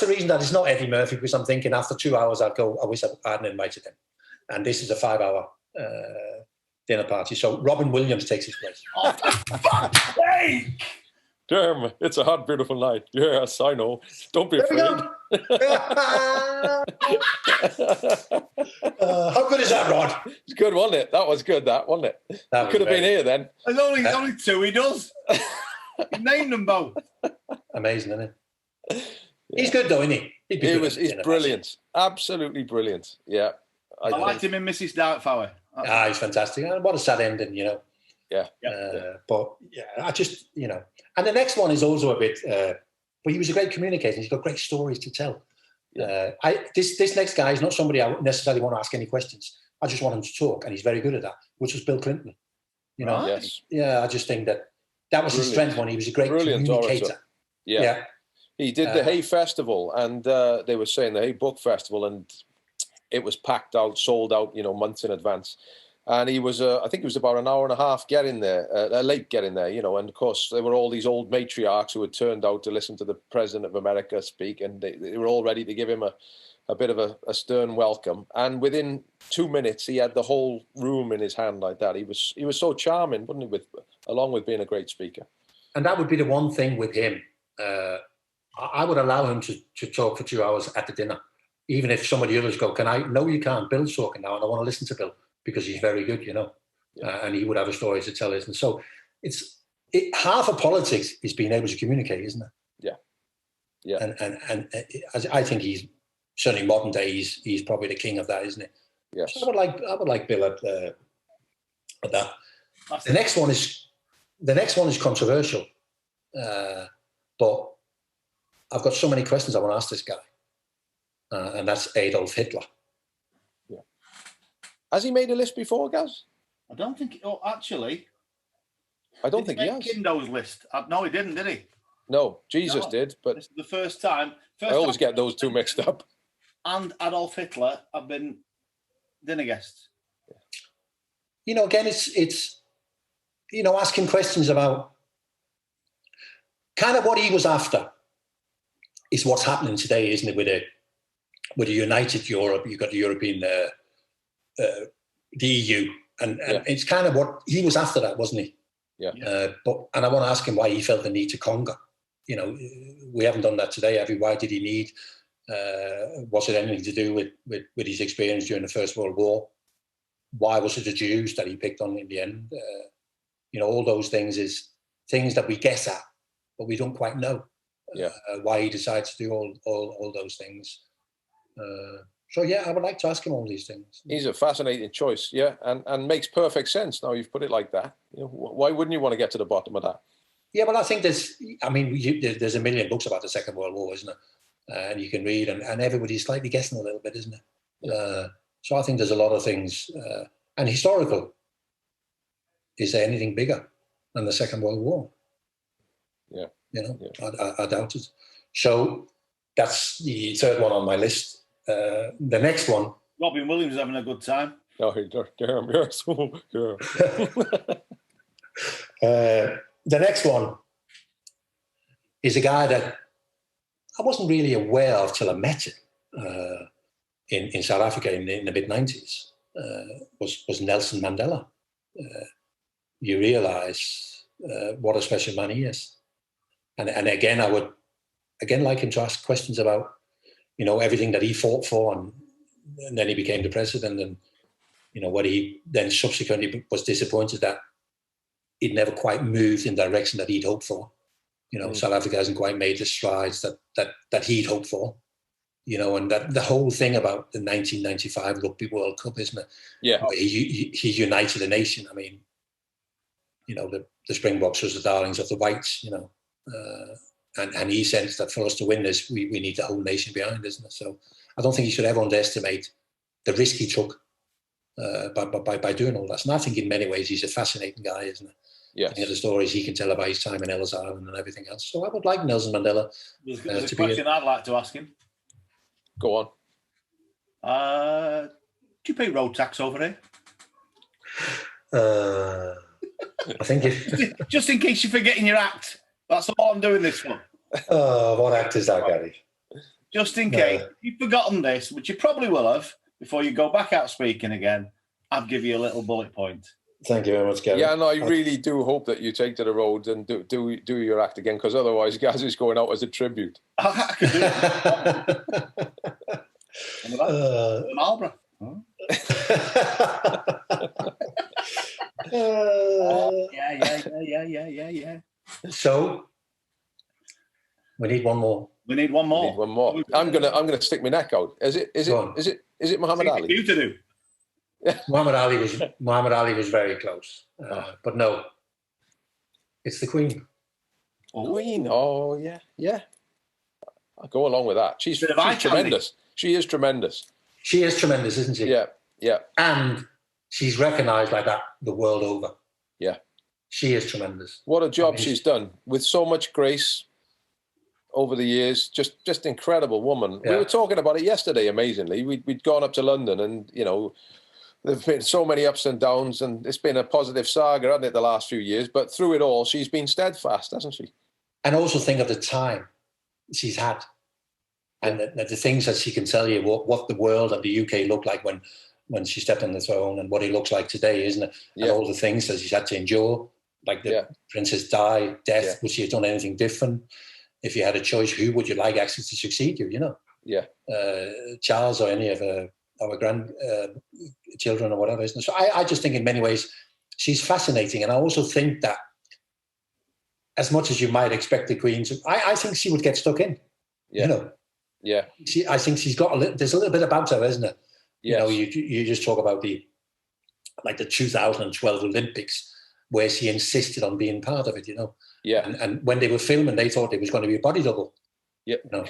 the reason that it's not Eddie Murphy, because I'm thinking after 2 hours I'd go, I wish I hadn't invited him. And this is a 5-hour dinner party. So Robin Williams takes his place. Oh, for fuck's sake! Damn, it's a hot, beautiful night. Yes, I know. Don't be afraid. How good is that, Rod? It's good, wasn't it? That was good, wasn't it? That could have been here then. There's only 2 he does. He named them both. Amazing, isn't it? Yeah. He's good though, isn't he? He's brilliant. Absolutely brilliant. Yeah. I liked him in Mrs. Doubtfire. He's fantastic. And what a sad ending, Yeah. But yeah, I just, and the next one is also a bit, but he was a great communicator. He's got great stories to tell. Yeah. This next guy is not somebody I necessarily want to ask any questions. I just want him to talk, and he's very good at that, which was Bill Clinton. Yes. Yeah, I just think that was his strength when he was a great communicator. Orator. Yeah. He did the Hay Festival, and they were saying the Hay Book Festival, and it was packed out, sold out, months in advance. And he was, I think it was about an hour and a half getting there, late getting there, And of course, there were all these old matriarchs who had turned out to listen to the President of America speak, and they were all ready to give him a bit of a stern welcome. And within 2 minutes, he had the whole room in his hand like that. He was so charming, wasn't he? Along with being a great speaker. And that would be the one thing with him. I would allow him to talk for 2 hours at the dinner, even if some of the others go, "Can I?" No, you can't. Bill's talking now, and I want to listen to Bill because he's very good, and he would have a story to tell us. And so half of politics is being able to communicate, isn't it? Yeah. And I think he's certainly modern day. He's probably the king of that, isn't he? Yes. So I would like Bill at that. The next one is controversial, but I've got so many questions I want to ask this guy, and that's Adolf Hitler. Yeah. Has he made a list before, Gaz? I don't think. Oh, actually, I don't think he has. Kindo's list. No, he didn't, did he? No, Jesus did. But this is the first time. I always get those two mixed up. And Adolf Hitler have been dinner guests. Again, it's asking questions about kind of what he was after is what's happening today, isn't it? With a united Europe, you've got the European, the EU, and it's kind of what he was after, that, wasn't he? Yeah. And I want to ask him why he felt the need to conquer. We haven't done that today, have we? Why did he need? Was it anything to do with his experience during the First World War? Why was it the Jews that he picked on in the end? All those things is things that we guess at, but we don't quite know. Why he decided to do all those things. So I would like to ask him all these things. He's a fascinating choice, and makes perfect sense. Now you've put it like that. Why wouldn't you want to get to the bottom of that? Yeah, but I think there's a million books about the Second World War, isn't it? And you can read, and everybody's slightly guessing a little bit, isn't it? Yeah. So I think there's a lot of things, and historical. Is there anything bigger than the Second World War? Yeah. I doubt it. So that's the third one on my list. The next one. Robin Williams is having a good time. Oh, damn, yes. The next one is a guy that I wasn't really aware of till I met him in South Africa in the mid-90s. Was Nelson Mandela. You realise what a special man he is. And again, I would like him to ask questions about, everything that he fought for, and then he became the president, and what he then subsequently was disappointed that it never quite moved in the direction that he'd hoped for. South Africa hasn't quite made the strides that he'd hoped for. And that the whole thing about the 1995 Rugby World Cup, isn't it? Yeah, he united a nation. I mean, the Springboks was the darlings of the whites. And he sensed that for us to win this, we need the whole nation behind, isn't it? So I don't think he should ever underestimate the risk he took by doing all that. And I think in many ways he's a fascinating guy, isn't it? Yes. The stories he can tell about his time in Ellis Island and everything else. So I would like Nelson Mandela. There's a question I'd like to ask him. Go on. Do you pay road tax over here? I think just in case you're forgetting your act. That's all I'm doing this for. What act is that, Gary? Just in case you've forgotten this, which you probably will have before you go back out speaking again, I'll give you a little bullet point. Thank you very much, Gary. Yeah, no, I really do hope that you take to the road and do your act again, because otherwise Gaz is going out as a tribute. I can do it. Marlborough. Yeah. So we need one more. We need one more. I'm gonna stick my neck out. Is it Muhammad Ali? You to do. Muhammad Ali was very close, but no, it's the Queen. Queen. Oh yeah. I'll go along with that. She's tremendous. She is tremendous. She is tremendous, isn't she? Yeah. And she's recognised like that the world over. Yeah. She is tremendous. What a job she's done with so much grace. over the years. Just incredible woman. Yeah. We were talking about it yesterday, amazingly. We'd gone up to London and, you know, there've been so many ups and downs and it's been a positive saga, hasn't it, the last few years? But through it all, she's been steadfast, hasn't she? And also think of the time she's had. And the things that she can tell you what the world and the UK looked like when she stepped on the throne and what it looks like today, isn't it? And all the things that she's had to endure, like the Princess Di, death. Would she have done anything different? If you had a choice, who would you like actually to succeed you, you know? Yeah. Charles or any of our grandchildren or whatever, isn't it? So I just think in many ways she's fascinating. And I also think that as much as you might expect the Queen to, I think she would get stuck in, you know? Yeah. I think she's got there's a little bit about her, isn't it? Yes. You know, you just talk about the 2012 Olympics where she insisted on being part of it, you know? Yeah. And when they were filming, they thought it was going to be a body double. Yeah. You know?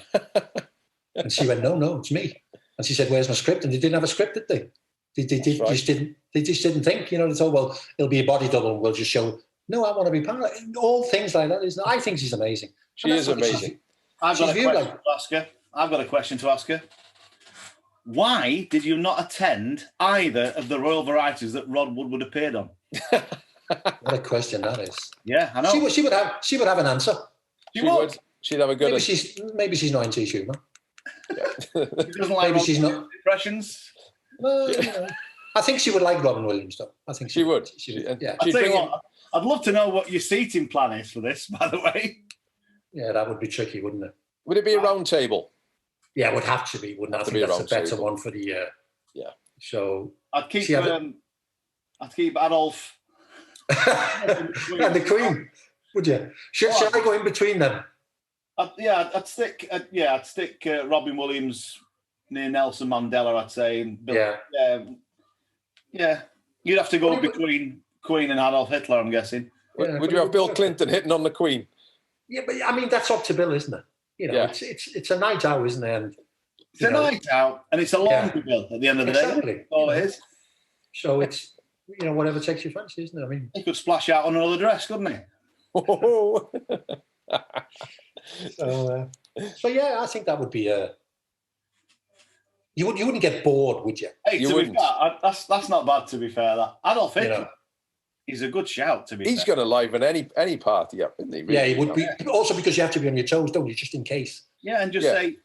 And she went, no, it's me. And she said, where's my script? And they didn't have a script, did they? They just didn't think, you know, they thought, well, it'll be a body double and we'll just show, no, I want to be part of it. All things like that, isn't it? I think she's amazing. She is amazing. I've got a question to ask her. Why did you not attend either of the royal varieties that Rod Woodward appeared on? What a question that is. Yeah, I know. She would have an answer. She would. She'd have a good. Maybe she's not into humour. She doesn't like maybe she's not impressions. Well, you know, I think she would like Robin Williams, though. I think she would. Yeah. I'll tell you what, I'd love to know what your seating plan is for this, by the way. Yeah, that would be tricky, wouldn't it? Would it be a round table? Yeah, it would have to be, wouldn't it? I think that's a better one for the yeah. So I'd keep Adolf and the Queen. Would you? Should I go in between them? I'd stick Robin Williams near Nelson Mandela, I'd say. And yeah. You'd have to go between Queen and Adolf Hitler, I'm guessing. Yeah, would you have Bill Clinton hitting on the Queen? Yeah, but I mean that's up to Bill, isn't it? You know, it's a night out, isn't it? And, it's a night out, and it's a laundry bill at the end of the day. That's all it is. So it's, you know, whatever takes your fancy, isn't it? I mean, he could splash out on another dress, couldn't he? So yeah, I think that would be you wouldn't get bored, would you? Hey, to be fair, that's not bad. To be fair, that Adolf Hitler, he's a good shout. To be fair, he's going to liven any party up, isn't he? Really? Yeah, he would be. Also, because you have to be on your toes, don't you? Just in case. Yeah, and just say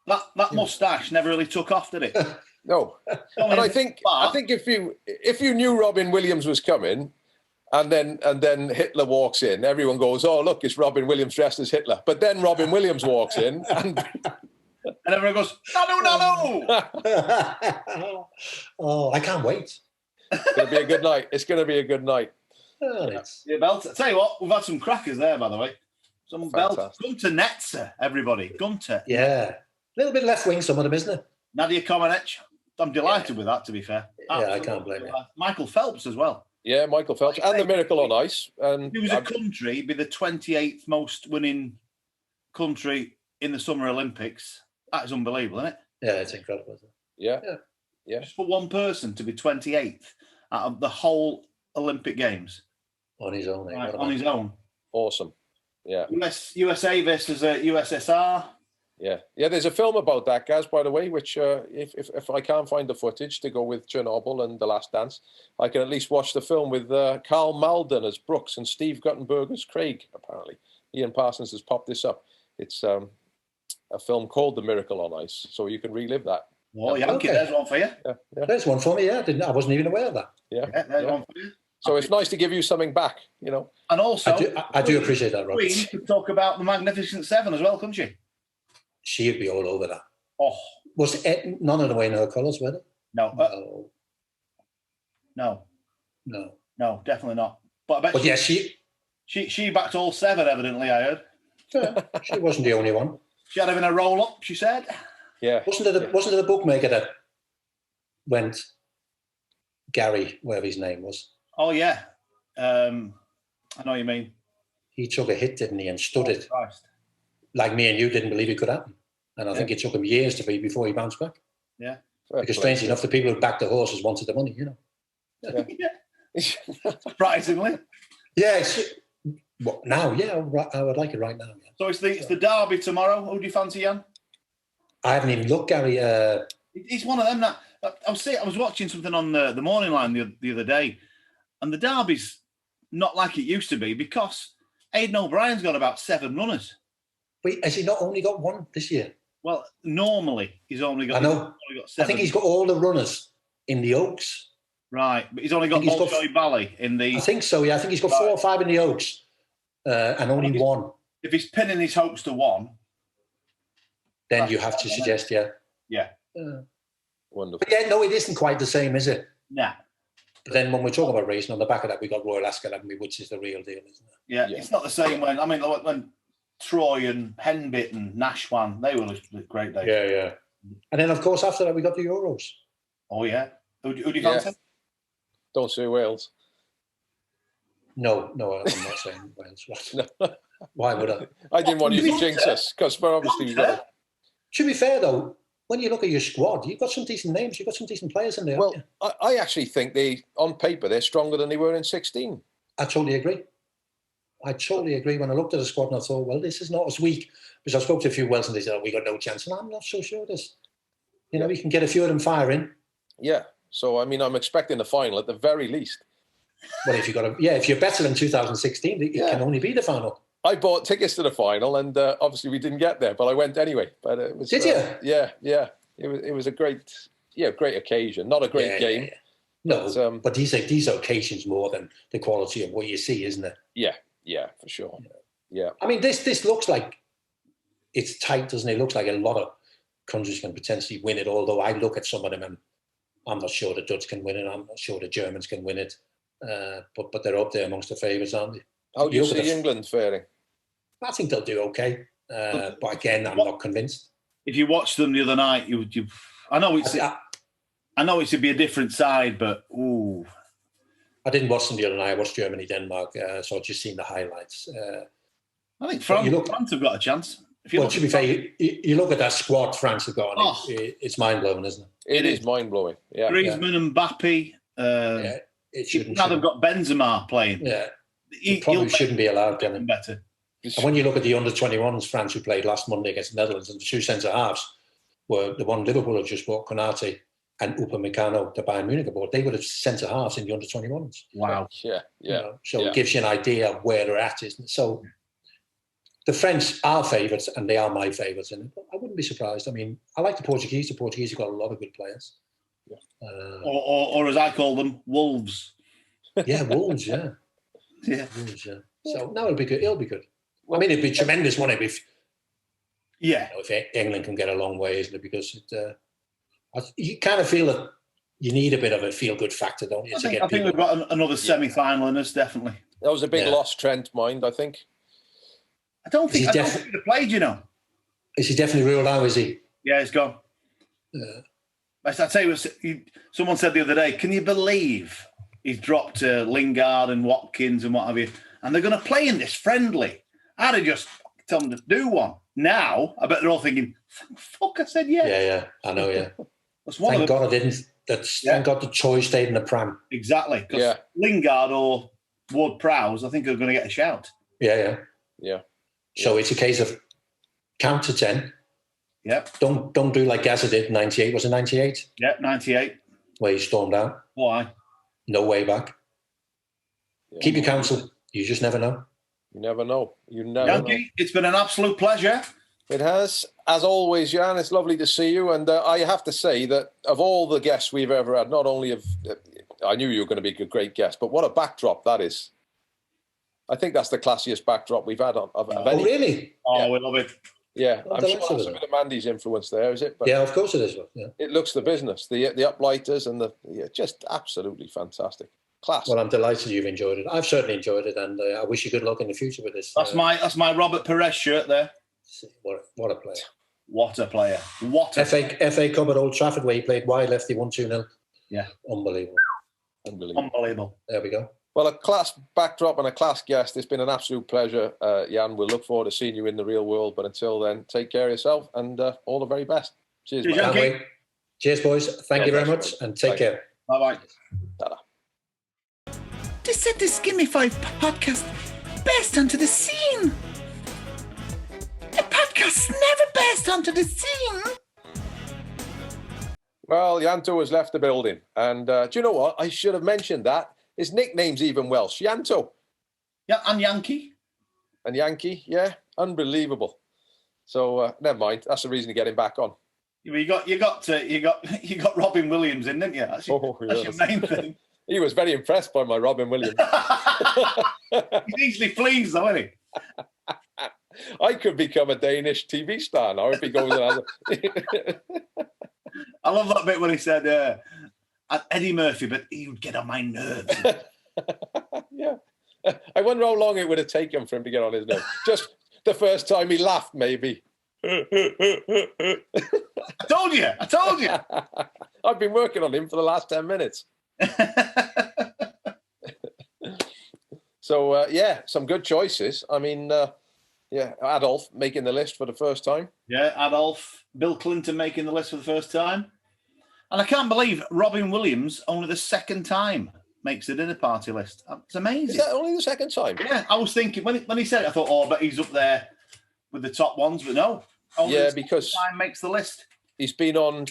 that moustache never really took off, did it? No. And I think if you knew Robin Williams was coming, and then Hitler walks in, everyone goes, "Oh, look, it's Robin Williams dressed as Hitler." But then Robin Williams walks in, and everyone goes, "No!" Oh, I can't wait. It's going to be a good night. It's going to be a good night. Yeah, belt. Tell you what, we've had some crackers there, by the way. Some belt. Gunter Netzer, everybody. Gunter. Yeah. A little bit left wing, some of them, isn't it? Nadia Comaneci. I'm delighted with that, to be fair. Absolutely. I can't blame you. Michael Phelps as well. Yeah, Michael Phelps. And the Miracle on Ice. If it was a country, it'd be the 28th most winning country in the Summer Olympics. That is unbelievable, isn't it? Yeah, it's incredible, isn't it? Yeah. Just for one person to be 28th out of the whole Olympic Games. On his own. Right, on his own. Awesome. Yeah. USA versus USSR. Yeah. There's a film about that, Gaz, by the way, which if I can't find the footage to go with Chernobyl and The Last Dance, I can at least watch the film with Carl Malden as Brooks and Steve Guttenberg as Craig, apparently. Ian Parsons has popped this up. It's a film called The Miracle on Ice, so you can relive that. Oh, Yankee, there's one for you. Yeah. There's one for me, I wasn't even aware of that. Yeah, there's one for you. So it's nice to give you something back, you know. And also... I do appreciate that, Robert. Queen could talk about the Magnificent Seven as well, couldn't she? She'd be all over that. Oh. Was none of the way in her colours, were they? No. No, definitely not. But I bet she backed all seven, evidently, I heard. Yeah, she wasn't the only one. She had him in a roll-up, she said. Yeah. Wasn't it a bookmaker that went Gary, whatever his name was? Oh, yeah. I know what you mean. He took a hit, didn't he, and stood it. Christ. Like me and you didn't believe it could happen. And I think it took him years before he bounced back. Yeah. Because strangely enough, the people who backed the horses wanted the money, you know. Yeah. Surprisingly. Yeah, What, now? Yeah, I would like it right now. Yeah. So it's the derby tomorrow. Who do you fancy, Jan? I haven't even looked, Gary. He's one of them that I was watching something on the morning line the other day, and the derby's not like it used to be because Ayden O'Brien's got about 7 runners. Wait, has he not only got one this year? Well, normally he's only got. I know. He's only got 7. I think he's got all the runners in the Oaks. Right, but he's only got Bolshoi Valley in the. I think so. Yeah, I think he's got 4 or 5 in the Oaks, and only one. If he's pinning his hopes to one, then you have to suggest, yeah. Wonderful. But yeah, no, it isn't quite the same, is it? Nah. But then when we're talking about racing, on the back of that, we got Royal Ascot, haven't we, which is the real deal, isn't it? Yeah, it's not the same when Troy and Henbit and Nashwan, they were great days. Yeah. And then, of course, after that, we got the Euros. Oh, yeah. Who do you fancy? Don't say Wales. No, I'm not saying Wales. No. Why would I? I didn't want you to jinx us, because we're obviously... To be fair, though, when you look at your squad, you've got some decent names, you've got some decent players in there. Well, I actually think on paper, they're stronger than they were in 16. I totally agree. When I looked at the squad and I thought, well, this is not as weak. Because I spoke to a few Welsh and they said, we got no chance. And I'm not so sure this. We can get a few of them firing. Yeah. So, I'm expecting the final at the very least. Well, if you're better than 2016, it can only be the final. I bought tickets to the final, and obviously we didn't get there, but I went anyway. But it was. Did you? Yeah. It was a great occasion. Not a great game. No, but these are occasions more than the quality of what you see, isn't it? Yeah, for sure. Yeah. This looks like it's tight, doesn't it? It looks like a lot of countries can potentially win it. Although I look at some of them and I'm not sure the Dutch can win it. I'm not sure the Germans can win it. But they're up there amongst the favourites, aren't they? How do you see England faring? I think they'll do okay. But again, I'm not convinced. If you watched them the other night, I know it would be a different side, but ooh. I didn't watch them the other night. I watched Germany-Denmark, so I've just seen the highlights. I think France have got a chance. To be fair, you look at that squad France have got, it's mind-blowing, isn't it? It is mind-blowing, yeah. Griezmann and Mbappe. It shouldn't. Now they've got Benzema playing. Yeah. He probably shouldn't be allowed, can it? Better. And when you look at the under-21s, France, who played last Monday against the Netherlands, and the 2 centre-halves were the one Liverpool had just bought, Konate, and Upamecano, the Bayern Munich board. They were the centre-halves in the under-21s. Wow. Yeah. It gives you an idea of where they're at, isn't it? So the French are favourites, and they are my favourites. And I wouldn't be surprised. I like the Portuguese. The Portuguese have got a lot of good players. Yeah. Or as I call them, Wolves. Yeah, Wolves, yeah. Yeah. Wolves, yeah. So, no, it'll be good. It'll be good. It'd be tremendous, wouldn't it? If England can get a long way, isn't it? Because you kind of feel that you need a bit of a feel-good factor, don't you? I think we've got another semi-final in us, definitely. That was a big loss, Trent, mind, I think. I don't think he'd have played, Is he definitely ruled out, is he? Yeah, he's gone. I tell you, someone said the other day, can you believe he's dropped Lingard and Watkins and what have you, and they're going to play in this friendly? I'd have just told them to do one. Now, I bet they're all thinking, fuck, I said yes. Yeah, I know, yeah. Thank God I didn't. Thank God the choice stayed in the pram. Exactly. Because Lingard or Ward-Prowse, I think, are going to get a shout. Yeah. So it's a case of count to 10. Yep. Don't do like Gaza did in 98. Was it 98? Yep, 98. Where he stormed out. Why? No way back. Yeah. Keep your counsel. You just never know. You never know. Yankee, it's been an absolute pleasure. It has. As always, Jan, it's lovely to see you. And I have to say that of all the guests we've ever had, not only I knew you were going to be a great guest, but what a backdrop that is. I think that's the classiest backdrop we've had of any. Oh, really? Oh, we love it. Yeah, I'm sure there's a bit of Mandy's influence there, is it? But yeah, of course it is. Yeah. It looks the business, the uplighters and just absolutely fantastic. Class. Well, I'm delighted you've enjoyed it. I've certainly enjoyed it, and I wish you good luck in the future with this. That's my Robert Perez shirt there. What a player! What a player! FA Cup at Old Trafford where he played wide left, he won 2-0. Yeah, unbelievable. There we go. Well, a class backdrop and a class guest. It's been an absolute pleasure, Jan. We'll look forward to seeing you in the real world. But until then, take care of yourself and all the very best. Cheers, mate. Cheers, boys. Thank you very much and take care. Bye-bye. Ta-da. This is the Gimme 5 podcast. burst onto the scene. A podcast never burst onto the scene. Well, Yanto has left the building. And do you know what? I should have mentioned that. His nickname's even Welsh. Yanto. Yeah, and Yankee. And Yankee, yeah. Unbelievable. So never mind. That's the reason to get him back on. You got Robin Williams in, didn't you? That's your main thing. He was very impressed by my Robin Williams. He's easily pleased, though, isn't he? I could become a Danish TV star now if he goes and I love that bit when he said Eddie Murphy, but he would get on my nerves. Yeah. I wonder how long it would have taken for him to get on his nerves. Just the first time he laughed, maybe. I told you. I've been working on him for the last 10 minutes. So, some good choices. I mean, Adolf making the list for the first time. Yeah, Adolf. Bill Clinton making the list for the first time. And I can't believe Robin Williams, only the second time, makes the dinner party list. It's amazing. Is that only the second time? Yeah, I was thinking, when he said it, I thought, but he's up there with the top ones. But no. Only because time makes the list. He's been on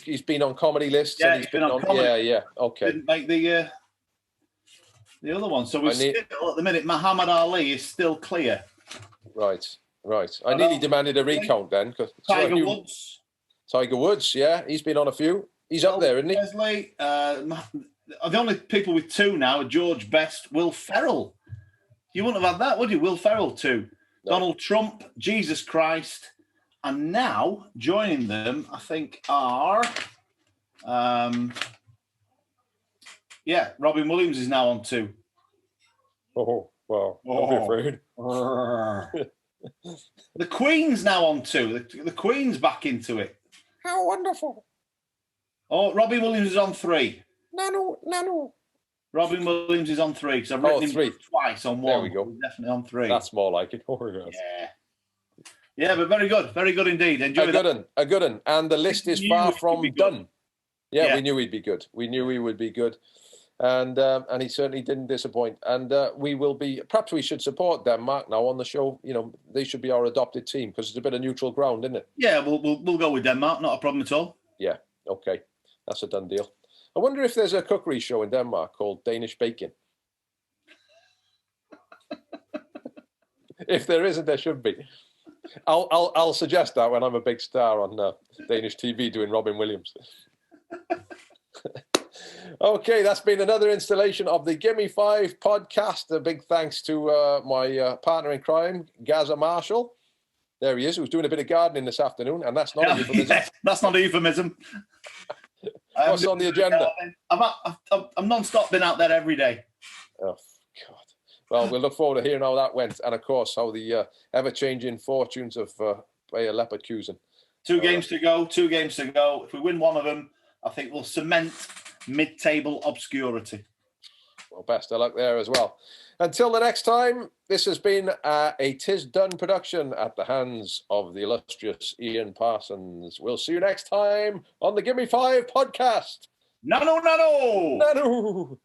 comedy lists. Yeah, and he's been on comedy. Yeah, okay. Didn't make the other one. So we're still, at the minute, Muhammad Ali is still clear. Right. I nearly demanded a recount then. Tiger Woods. Tiger Woods, yeah. He's been on a few. He's up there, isn't he? Leslie, the only people with two now are George Best, Will Ferrell. You wouldn't have had that, would you? Will Ferrell, two. No. Donald Trump, Jesus Christ. And now, joining them, I think, are... Robin Williams is now on two. Oh, wow. I'm afraid. The Queen's now on two. The Queen's back into it. How wonderful. Oh, Robin Williams is on three. No. Robin Williams is on three, because I've written him twice on one. There we go. He's definitely on three. That's more like it. Oh, yes. Yeah, but very good indeed. Enjoy a good one. And the list is far from done. Yeah, we knew he'd be good. We knew he would be good. And he certainly didn't disappoint. And we will be, perhaps we should support Denmark now on the show. You know, they should be our adopted team because it's a bit of neutral ground, isn't it? Yeah, we'll go with Denmark. Not a problem at all. Yeah, okay. That's a done deal. I wonder if there's a cookery show in Denmark called Danish Baking. If there isn't, there should be. I'll suggest that when I'm a big star on Danish TV doing Robin Williams. Okay, that's been another installation of the Gimme 5 podcast. A big thanks to my partner in crime, Gaza Marshall. There he is, who's doing a bit of gardening this afternoon, and that's not a euphemism. That's not a euphemism. What's on the agenda? I'm non-stop been out there every day. Oh, God. Well, we'll look forward to hearing how that went, and of course, how the ever-changing fortunes of Bayer Leverkusen. 2 games to go. If we win one of them, I think we'll cement mid-table obscurity. Well, best of luck there as well. Until the next time, this has been a Tis Done production at the hands of the illustrious Ian Parsons. We'll see you next time on the Gimme 5 podcast. No. No.